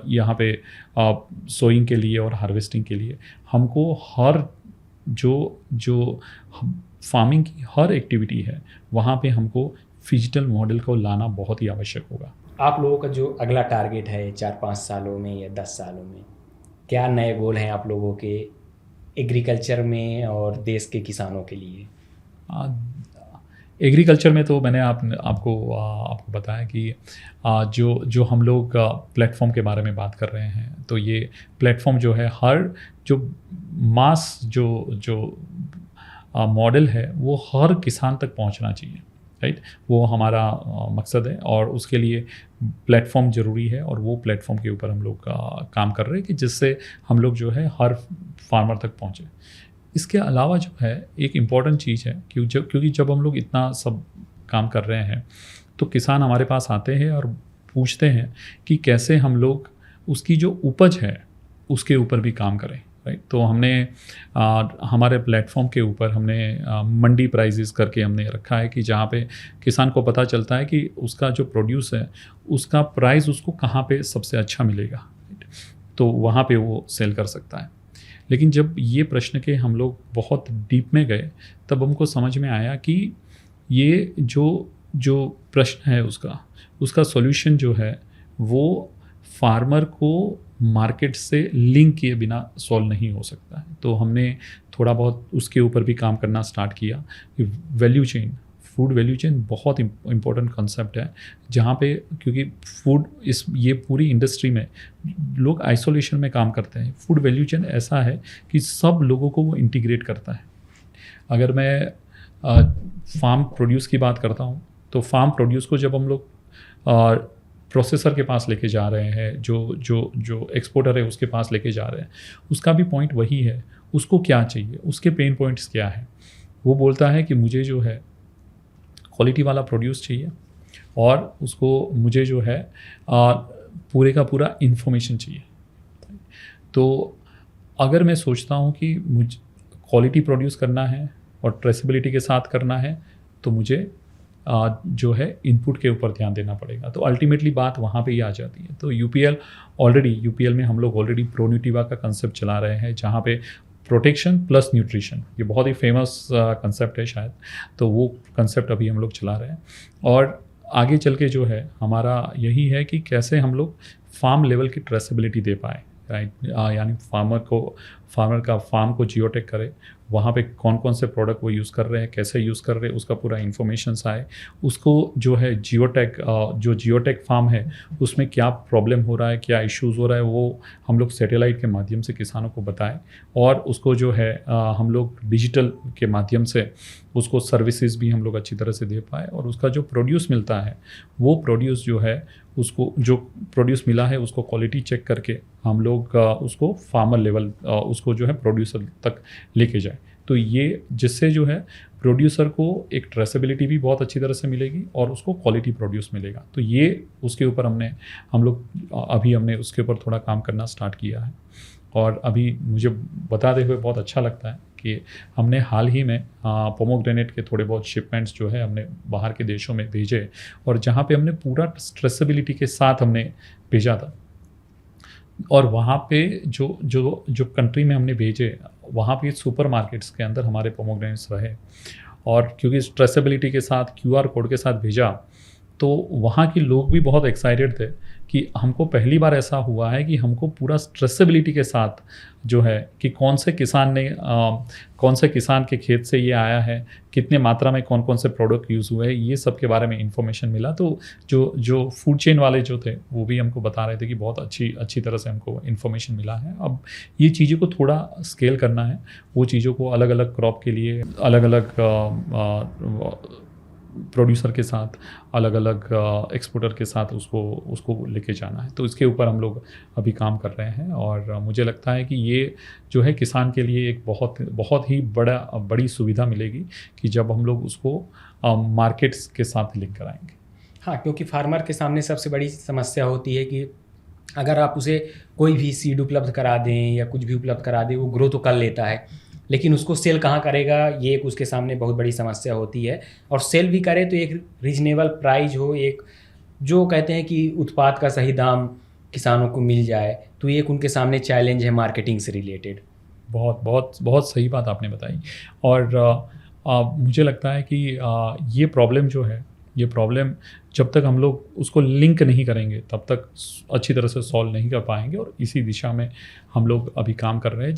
यहाँ पे सोइंग के लिए और हार्वेस्टिंग के लिए, हमको हर जो फार्मिंग की हर एक्टिविटी है वहाँ पे हमको डिजिटल मॉडल को लाना बहुत ही आवश्यक होगा। आप लोगों का जो अगला टारगेट है 4-5 सालों में या 10 सालों में, क्या नए गोल हैं आप लोगों के एग्रीकल्चर में और देश के किसानों के लिए? एग्रीकल्चर में तो मैंने आपको बताया कि जो हम लोग प्लेटफॉर्म के बारे में बात कर रहे हैं, तो ये प्लेटफॉर्म जो है हर जो मास जो मॉडल है वो हर किसान तक पहुंचना चाहिए, राइट। वो हमारा मकसद है, और उसके लिए प्लेटफॉर्म ज़रूरी है, और वो प्लेटफॉर्म के ऊपर हम लोग काम कर रहे हैं कि जिससे हम लोग जो है हर फार्मर तक पहुँचे। इसके अलावा जो है एक इम्पॉर्टेंट चीज़ है क्योंकि जब हम लोग इतना सब काम कर रहे हैं तो किसान हमारे पास आते हैं और पूछते हैं कि कैसे हम लोग उसकी जो उपज है उसके ऊपर भी काम करें, राइट। तो हमने हमारे प्लेटफॉर्म के ऊपर हमने मंडी प्राइजेस करके हमने रखा है कि जहाँ पे किसान को पता चलता है कि उसका जो प्रोड्यूस है उसका प्राइस उसको कहाँ पे सबसे अच्छा मिलेगा, राइट। तो वहाँ पे वो सेल कर सकता है। लेकिन जब ये प्रश्न के हम लोग बहुत डीप में गए तब हमको समझ में आया कि ये जो जो प्रश्न है उसका सॉल्यूशन जो है वो फार्मर को मार्केट से लिंक किए बिना सॉल्व नहीं हो सकता है। तो हमने थोड़ा बहुत उसके ऊपर भी काम करना स्टार्ट किया कि value chain, food value chain बहुत इम्पोर्टेंट कॉन्सेप्ट है, जहाँ पे क्योंकि फूड ये पूरी इंडस्ट्री में लोग आइसोलेशन में काम करते हैं। फूड वैल्यू चेन ऐसा है कि सब लोगों को वो इंटीग्रेट करता है। अगर मैं फार्म प्रोड्यूस की बात करता हूँ तो फार्म प्रोड्यूस को जब हम लोग प्रोसेसर के पास लेके जा रहे हैं, जो एक्सपोर्टर है उसके पास लेके जा रहे हैं, उसका भी पॉइंट वही है। उसको क्या चाहिए, उसके पेन पॉइंट्स क्या है। वो बोलता है कि मुझे जो है क्वालिटी वाला प्रोड्यूस चाहिए और उसको मुझे जो है पूरे का पूरा इन्फॉर्मेशन चाहिए। तो अगर मैं सोचता हूँ कि मुझे क्वालिटी प्रोड्यूस करना है और ट्रेसेबिलिटी के साथ करना है तो मुझे जो है इनपुट के ऊपर ध्यान देना पड़ेगा। तो अल्टीमेटली बात वहाँ पे ही आ जाती है। तो यूपीएल में हम लोग ऑलरेडी प्रोन्यूटिवा का कंसेप्ट चला रहे हैं, जहाँ पे प्रोटेक्शन प्लस न्यूट्रिशन, ये बहुत ही फेमस कंसेप्ट है शायद, तो वो कंसेप्ट अभी हम लोग चला रहे हैं। और आगे चल के जो है हमारा यही है कि कैसे हम लोग फार्म लेवल की ट्रेसेबिलिटी दे पाए, राइट। यानी फार्म को जियोटेक करे, वहाँ पे कौन कौन से प्रोडक्ट वो यूज़ कर रहे हैं, कैसे यूज़ कर रहे हैं, उसका पूरा इन्फॉर्मेशंस आए। उसको जो है जियोटेक फार्म है उसमें क्या प्रॉब्लम हो रहा है, क्या इश्यूज़ हो रहा है, वो हम लोग सैटेलाइट के माध्यम से किसानों को बताएं और उसको जो है हम लोग डिजिटल के माध्यम से उसको सर्विसेज भी हम लोग अच्छी तरह से दे पाए। और उसका जो प्रोड्यूस मिलता है वो प्रोड्यूस जो है उसको जो प्रोड्यूस मिला है उसको क्वालिटी चेक करके हम लोग उसको फार्मर लेवल उसको जो है प्रोड्यूसर तक लेके जाए। तो ये जिससे जो है प्रोड्यूसर को एक ट्रेसेबिलिटी भी बहुत अच्छी तरह से मिलेगी और उसको क्वालिटी प्रोड्यूस मिलेगा। तो ये उसके ऊपर हमने उसके ऊपर थोड़ा काम करना स्टार्ट किया है। और अभी मुझे बताते हुए बहुत अच्छा लगता है कि हमने हाल ही में पोमोग्रेनेट के थोड़े बहुत शिपमेंट्स जो है हमने बाहर के देशों में भेजे, और जहाँ पे हमने पूरा ट्रेसेबिलिटी के साथ हमने भेजा था। और वहाँ पे जो कंट्री में हमने भेजे वहाँ पे सुपरमार्केट्स के अंदर हमारे पोमोग्रेनेट्स रहे, और क्योंकि ट्रेसेबिलिटी के साथ QR कोड के साथ भेजा तो वहाँ के लोग भी बहुत एक्साइटेड थे कि हमको पहली बार ऐसा हुआ है कि हमको पूरा ट्रेसेबिलिटी के साथ जो है कि कौन से किसान के खेत से ये आया है, कितने मात्रा में कौन कौन से प्रोडक्ट यूज़ हुए हैं, ये सब के बारे में इंफॉर्मेशन मिला। तो जो फूड चेन वाले जो थे वो भी हमको बता रहे थे कि बहुत अच्छी तरह से हमको इन्फॉर्मेशन मिला है। अब ये चीज़ों को थोड़ा स्केल करना है, वो चीज़ों को अलग अलग क्रॉप के लिए अलग अलग प्रोड्यूसर के साथ, अलग अलग एक्सपोर्टर के साथ उसको लेके जाना है। तो इसके ऊपर हम लोग अभी काम कर रहे हैं और मुझे लगता है कि ये जो है किसान के लिए एक बहुत ही बड़ी सुविधा मिलेगी कि जब हम लोग उसको मार्केट्स के साथ लिंक कराएंगे। हाँ, क्योंकि फार्मर के सामने सबसे बड़ी समस्या होती है कि अगर आप उसे कोई भी सीड उपलब्ध करा दें या कुछ भी उपलब्ध करा दें, वो ग्रो तो कर लेता है, लेकिन उसको सेल कहाँ करेगा, ये एक उसके सामने बहुत बड़ी समस्या होती है। और सेल भी करे तो एक रीजनेबल प्राइस हो, एक जो कहते हैं कि उत्पाद का सही दाम किसानों को मिल जाए, तो ये एक उनके सामने चैलेंज है मार्केटिंग से रिलेटेड। बहुत सही बात आपने बताई। और मुझे लगता है कि ये प्रॉब्लम जब तक हम लोग उसको लिंक नहीं करेंगे तब तक अच्छी तरह से सॉल्व नहीं कर पाएंगे। और इसी दिशा में हम लोग अभी काम कर रहे हैं।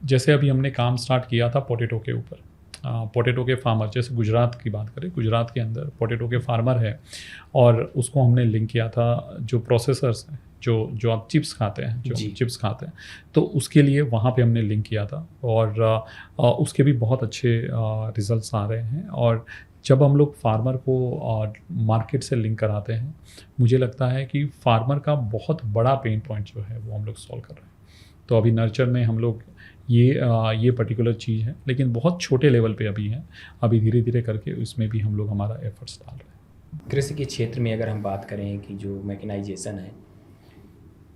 जैसे अभी हमने काम स्टार्ट किया था पोटैटो के ऊपर। पोटैटो के फार्मर, जैसे गुजरात की बात करें, गुजरात के अंदर पोटैटो के फार्मर है और उसको हमने लिंक किया था जो प्रोसेसर्स हैं, जो आप चिप्स खाते हैं, तो उसके लिए वहाँ पे हमने लिंक किया था और उसके भी बहुत अच्छे रिजल्ट्स आ रहे हैं। और जब हम लोग फार्मर को मार्केट से लिंक कराते हैं, मुझे लगता है कि फार्मर का बहुत बड़ा पेन पॉइंट जो है वो हम लोग सॉल्व कर रहे हैं। तो अभी नर्चर में हम लोग ये पर्टिकुलर चीज़ है, लेकिन बहुत छोटे लेवल पे अभी है। अभी धीरे धीरे करके उसमें भी हम लोग हमारा एफर्ट्स डाल रहे हैं। कृषि के क्षेत्र में अगर हम बात करें कि जो मैकेनाइजेशन है,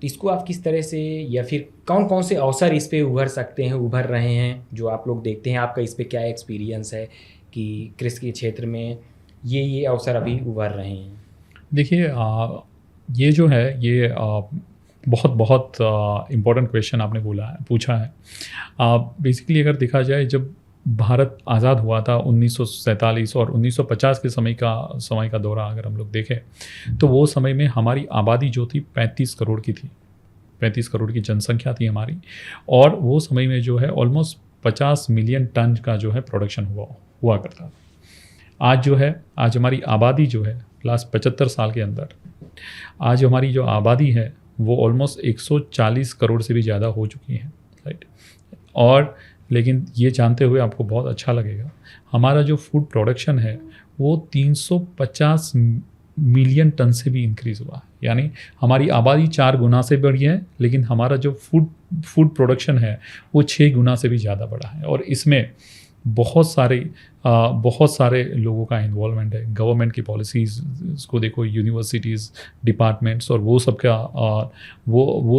तो इसको आप किस तरह से या फिर कौन कौन से अवसर इस पे उभर रहे हैं जो आप लोग देखते हैं? आपका इस पे क्या एक्सपीरियंस है कि कृषि के क्षेत्र में ये अवसर अभी उभर रहे हैं? देखिए, ये जो है ये बहुत इम्पोर्टेंट क्वेश्चन आपने पूछा है। बेसिकली अगर देखा जाए, जब भारत आज़ाद हुआ था 1947 और 1950 के समय का दौरा अगर हम लोग देखें तो वो समय में हमारी आबादी जो थी 35 करोड़ की थी। 35 करोड़ की जनसंख्या थी हमारी, और वो समय में जो है ऑलमोस्ट 50 मिलियन टन का जो है प्रोडक्शन हुआ करता था। आज जो है, आज हमारी आबादी जो है लास्ट 75 साल के अंदर, आज हमारी जो आबादी है वो ऑलमोस्ट 140 करोड़ से भी ज़्यादा हो चुकी है, राइट। और लेकिन ये जानते हुए आपको बहुत अच्छा लगेगा, हमारा जो फूड प्रोडक्शन है वो 350 मिलियन टन से भी इंक्रीज़ हुआ। यानी हमारी आबादी 4 गुना से बढ़ी है, लेकिन हमारा जो फूड प्रोडक्शन है वो 6 गुना से भी ज़्यादा बढ़ा है। और इसमें बहुत सारे लोगों का इन्वॉल्वमेंट है। गवर्नमेंट की पॉलिसीज़ को देखो, यूनिवर्सिटीज़, डिपार्टमेंट्स, और वो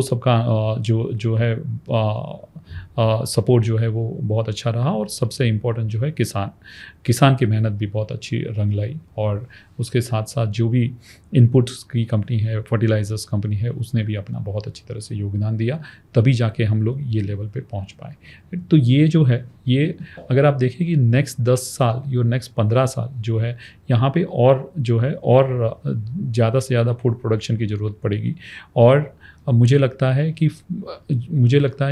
सबका जो है सपोर्ट जो है वो बहुत अच्छा रहा। और सबसे इम्पोर्टेंट जो है किसान की मेहनत भी बहुत अच्छी रंग लाई। और उसके साथ साथ जो भी इनपुट्स की कंपनी है, फर्टिलाइजर्स कंपनी है, उसने भी अपना बहुत अच्छी तरह से योगदान दिया, तभी जाके हम लोग ये लेवल पे पहुंच पाए। तो ये जो है, ये अगर आप देखें कि नेक्स्ट 10 साल या नेक्स्ट 15 साल जो है, यहाँ पे और जो है और ज़्यादा से ज़्यादा फूड प्रोडक्शन की ज़रूरत पड़ेगी। और मुझे लगता है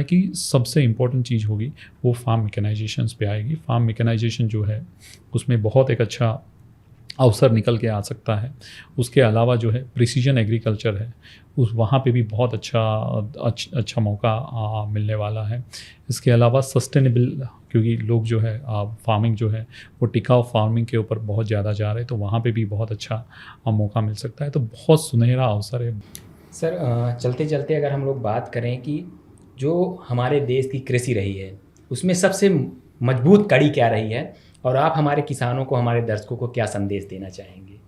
कि सबसे इम्पोर्टेंट चीज़ होगी वो फार्म मैकेनाइजेशन पे आएगी। फार्म मैकेनाइजेशन जो है उसमें बहुत एक अच्छा अवसर निकल के आ सकता है। उसके अलावा जो है प्रिसीजन एग्रीकल्चर है, वहाँ पे भी बहुत अच्छा मौका मिलने वाला है। इसके अलावा सस्टेनेबल, क्योंकि लोग जो है फार्मिंग जो है वो टिकाऊ फार्मिंग के ऊपर बहुत ज़्यादा जा रहे हैं, तो वहाँ पे भी बहुत अच्छा मौका मिल सकता है। तो बहुत सुनहरा अवसर है। सर, चलते चलते अगर हम लोग बात करें कि जो हमारे देश की कृषि रही है उसमें सबसे मजबूत कड़ी क्या रही है, और आप हमारे किसानों को, हमारे दर्शकों को क्या संदेश देना चाहेंगे?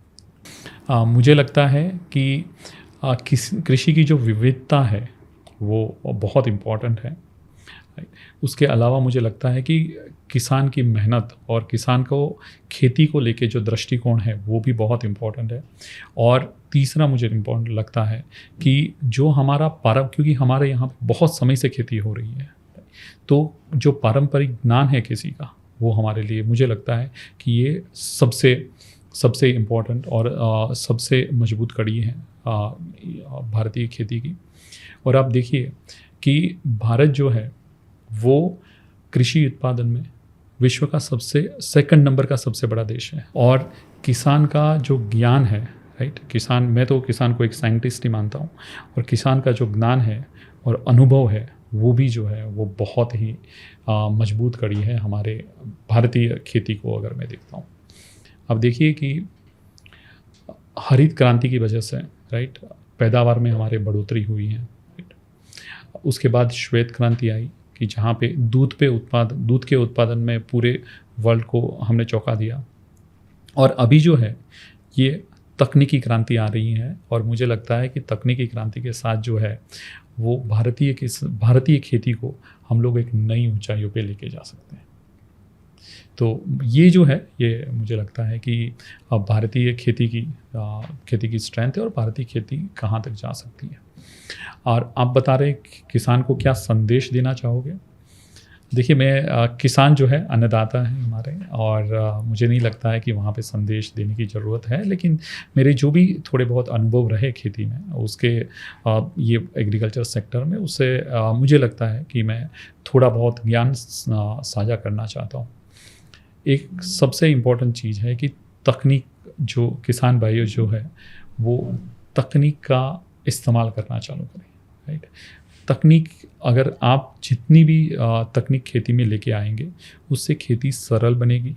मुझे लगता है कि कृषि की जो विविधता है वो बहुत इम्पॉर्टेंट है। उसके अलावा मुझे लगता है कि किसान की मेहनत और किसान को खेती को लेके जो दृष्टिकोण है वो भी बहुत इम्पॉर्टेंट है। और तीसरा मुझे इम्पॉर्टेंट लगता है कि जो हमारा क्योंकि हमारे यहाँ बहुत समय से खेती हो रही है, तो जो पारंपरिक ज्ञान है किसी का, वो हमारे लिए, मुझे लगता है कि ये सबसे इम्पोर्टेंट और सबसे मजबूत कड़ी है भारतीय खेती की। और आप देखिए कि भारत जो है वो कृषि उत्पादन में विश्व का सेकंड नंबर का सबसे बड़ा देश है। और किसान का जो ज्ञान है, राइट, मैं तो किसान को एक साइंटिस्ट ही मानता हूँ, और किसान का जो ज्ञान है और अनुभव है वो भी जो है वो बहुत ही मजबूत कड़ी है हमारे भारतीय खेती को अगर मैं देखता हूँ। अब देखिए कि हरित क्रांति की वजह से, राइट, पैदावार में हमारे बढ़ोतरी हुई है, राइट। उसके बाद श्वेत क्रांति आई कि जहाँ पे दूध के उत्पादन में पूरे वर्ल्ड को हमने चौंका दिया। और अभी जो है ये तकनीकी क्रांति आ रही है, और मुझे लगता है कि तकनीकी क्रांति के साथ जो है वो भारतीय खेती को हम लोग एक नई ऊंचाइयों पे लेके जा सकते हैं। तो ये जो है, ये मुझे लगता है कि अब भारतीय खेती की स्ट्रेंथ है और भारतीय खेती कहाँ तक जा सकती है। और आप बता रहे किसान को क्या संदेश देना चाहोगे? देखिए, मैं किसान जो है अन्नदाता है हमारे, और मुझे नहीं लगता है कि वहाँ पे संदेश देने की ज़रूरत है। लेकिन मेरे जो भी थोड़े बहुत अनुभव रहे खेती में, उसके ये एग्रीकल्चर सेक्टर में, उससे मुझे लगता है कि मैं थोड़ा बहुत ज्ञान साझा करना चाहता हूँ। एक सबसे इम्पोर्टेंट चीज़ है कि तकनीक, जो किसान भाइयों जो है वो तकनीक का इस्तेमाल करना चालू करें, राइट। तकनीक, अगर आप जितनी भी तकनीक खेती में लेके आएंगे, उससे खेती सरल बनेगी,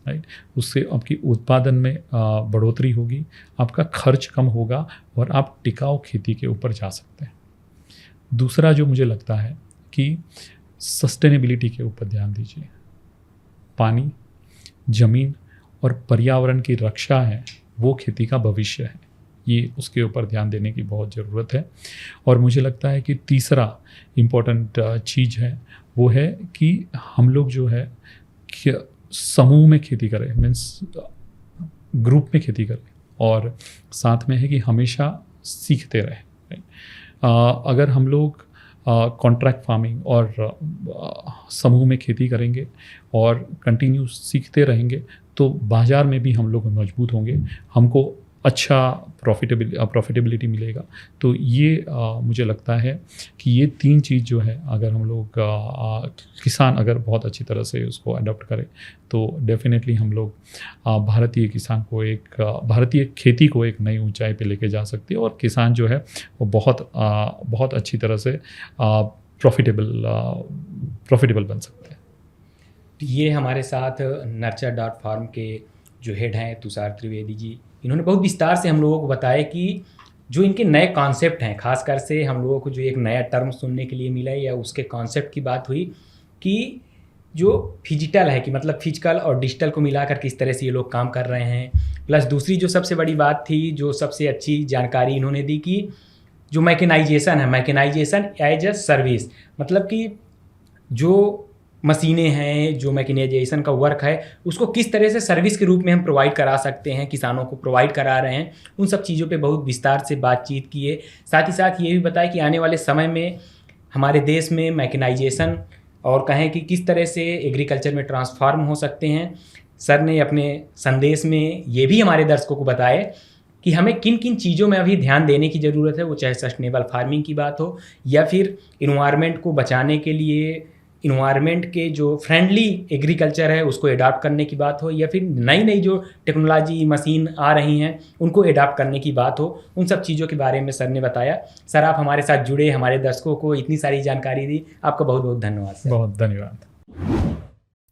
राइट। उससे आपकी उत्पादन में बढ़ोतरी होगी, आपका खर्च कम होगा, और आप टिकाऊ खेती के ऊपर जा सकते हैं। दूसरा जो मुझे लगता है कि सस्टेनेबिलिटी के ऊपर ध्यान दीजिए। पानी, ज़मीन और पर्यावरण की रक्षा है वो खेती का भविष्य है, ये उसके ऊपर ध्यान देने की बहुत ज़रूरत है। और मुझे लगता है कि तीसरा इम्पोर्टेंट चीज़ है वो है कि हम लोग जो है समूह में खेती करें, मीन्स ग्रुप में खेती करें, और साथ में है कि हमेशा सीखते रहें। अगर हम लोग कॉन्ट्रैक्ट फार्मिंग और समूह में खेती करेंगे और कंटिन्यू सीखते रहेंगे तो बाज़ार में भी हम लोग मजबूत होंगे, हमको अच्छा प्रॉफिटेबिलिटी मिलेगा। तो ये मुझे लगता है कि ये 3 चीज़ जो है अगर हम लोग किसान अगर बहुत अच्छी तरह से उसको अडॉप्ट करें तो डेफिनेटली हम लोग भारतीय किसान को भारतीय खेती को एक नई ऊंचाई पे लेके जा सकते हैं और किसान जो है वो बहुत अच्छी तरह से प्रॉफिटेबल बन सकते हैं। ये हमारे साथ nurture.farm के जो हेड हैं तुषार त्रिवेदी जी, इन्होंने बहुत विस्तार से हम लोगों को बताया कि जो इनके नए कॉन्सेप्ट हैं, खासकर से हम लोगों को जो एक नया टर्म सुनने के लिए मिला या उसके कॉन्सेप्ट की बात हुई कि जो फिजिटल है कि मतलब फिजिकल और डिजिटल को मिलाकर किस तरह से ये लोग काम कर रहे हैं। प्लस दूसरी जो सबसे बड़ी बात थी, जो सबसे अच्छी जानकारी इन्होंने दी कि जो मैकेनाइजेशन है, मैकेनाइजेशन एज अ सर्विस, मतलब कि जो मशीनें हैं, जो मैकेनाइजेशन का वर्क है उसको किस तरह से सर्विस के रूप में हम प्रोवाइड करा सकते हैं, किसानों को प्रोवाइड करा रहे हैं, उन सब चीज़ों पे बहुत विस्तार से बातचीत की है। साथ ही साथ ये भी बताया कि आने वाले समय में हमारे देश में मैकेनाइजेशन और कहें कि किस तरह से एग्रीकल्चर में ट्रांसफॉर्म हो सकते हैं। सर ने अपने संदेश में ये भी हमारे दर्शकों को बताया कि हमें किन किन चीज़ों में अभी ध्यान देने की ज़रूरत है, वो चाहे सस्टेनेबल फार्मिंग की बात हो या फिर इन्वायरमेंट को बचाने के लिए इन्वायरमेंट के जो फ्रेंडली एग्रीकल्चर है उसको एडाप्ट करने की बात हो या फिर नई नई जो टेक्नोलॉजी मशीन आ रही हैं उनको एडाप्ट करने की बात हो, उन सब चीज़ों के बारे में सर ने बताया। सर आप हमारे साथ जुड़े, हमारे दर्शकों को इतनी सारी जानकारी दी, आपका बहुत बहुत धन्यवाद सर। बहुत धन्यवाद।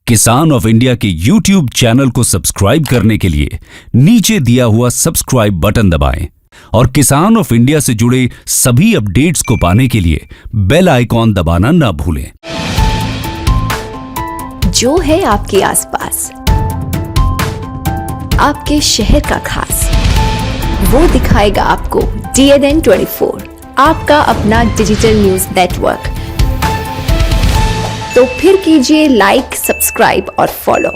किसान ऑफ इंडिया के YouTube चैनल को सब्सक्राइब करने के लिए नीचे दिया हुआ सब्सक्राइब बटन दबाएं और किसान ऑफ इंडिया से जुड़े सभी अपडेट्स को पाने के लिए बेल आइकॉन दबाना ना भूलें। जो है आपके आसपास, आपके शहर का खास, वो दिखाएगा आपको DNN 24, आपका अपना डिजिटल न्यूज नेटवर्क। तो फिर कीजिए लाइक, सब्सक्राइब और फॉलो।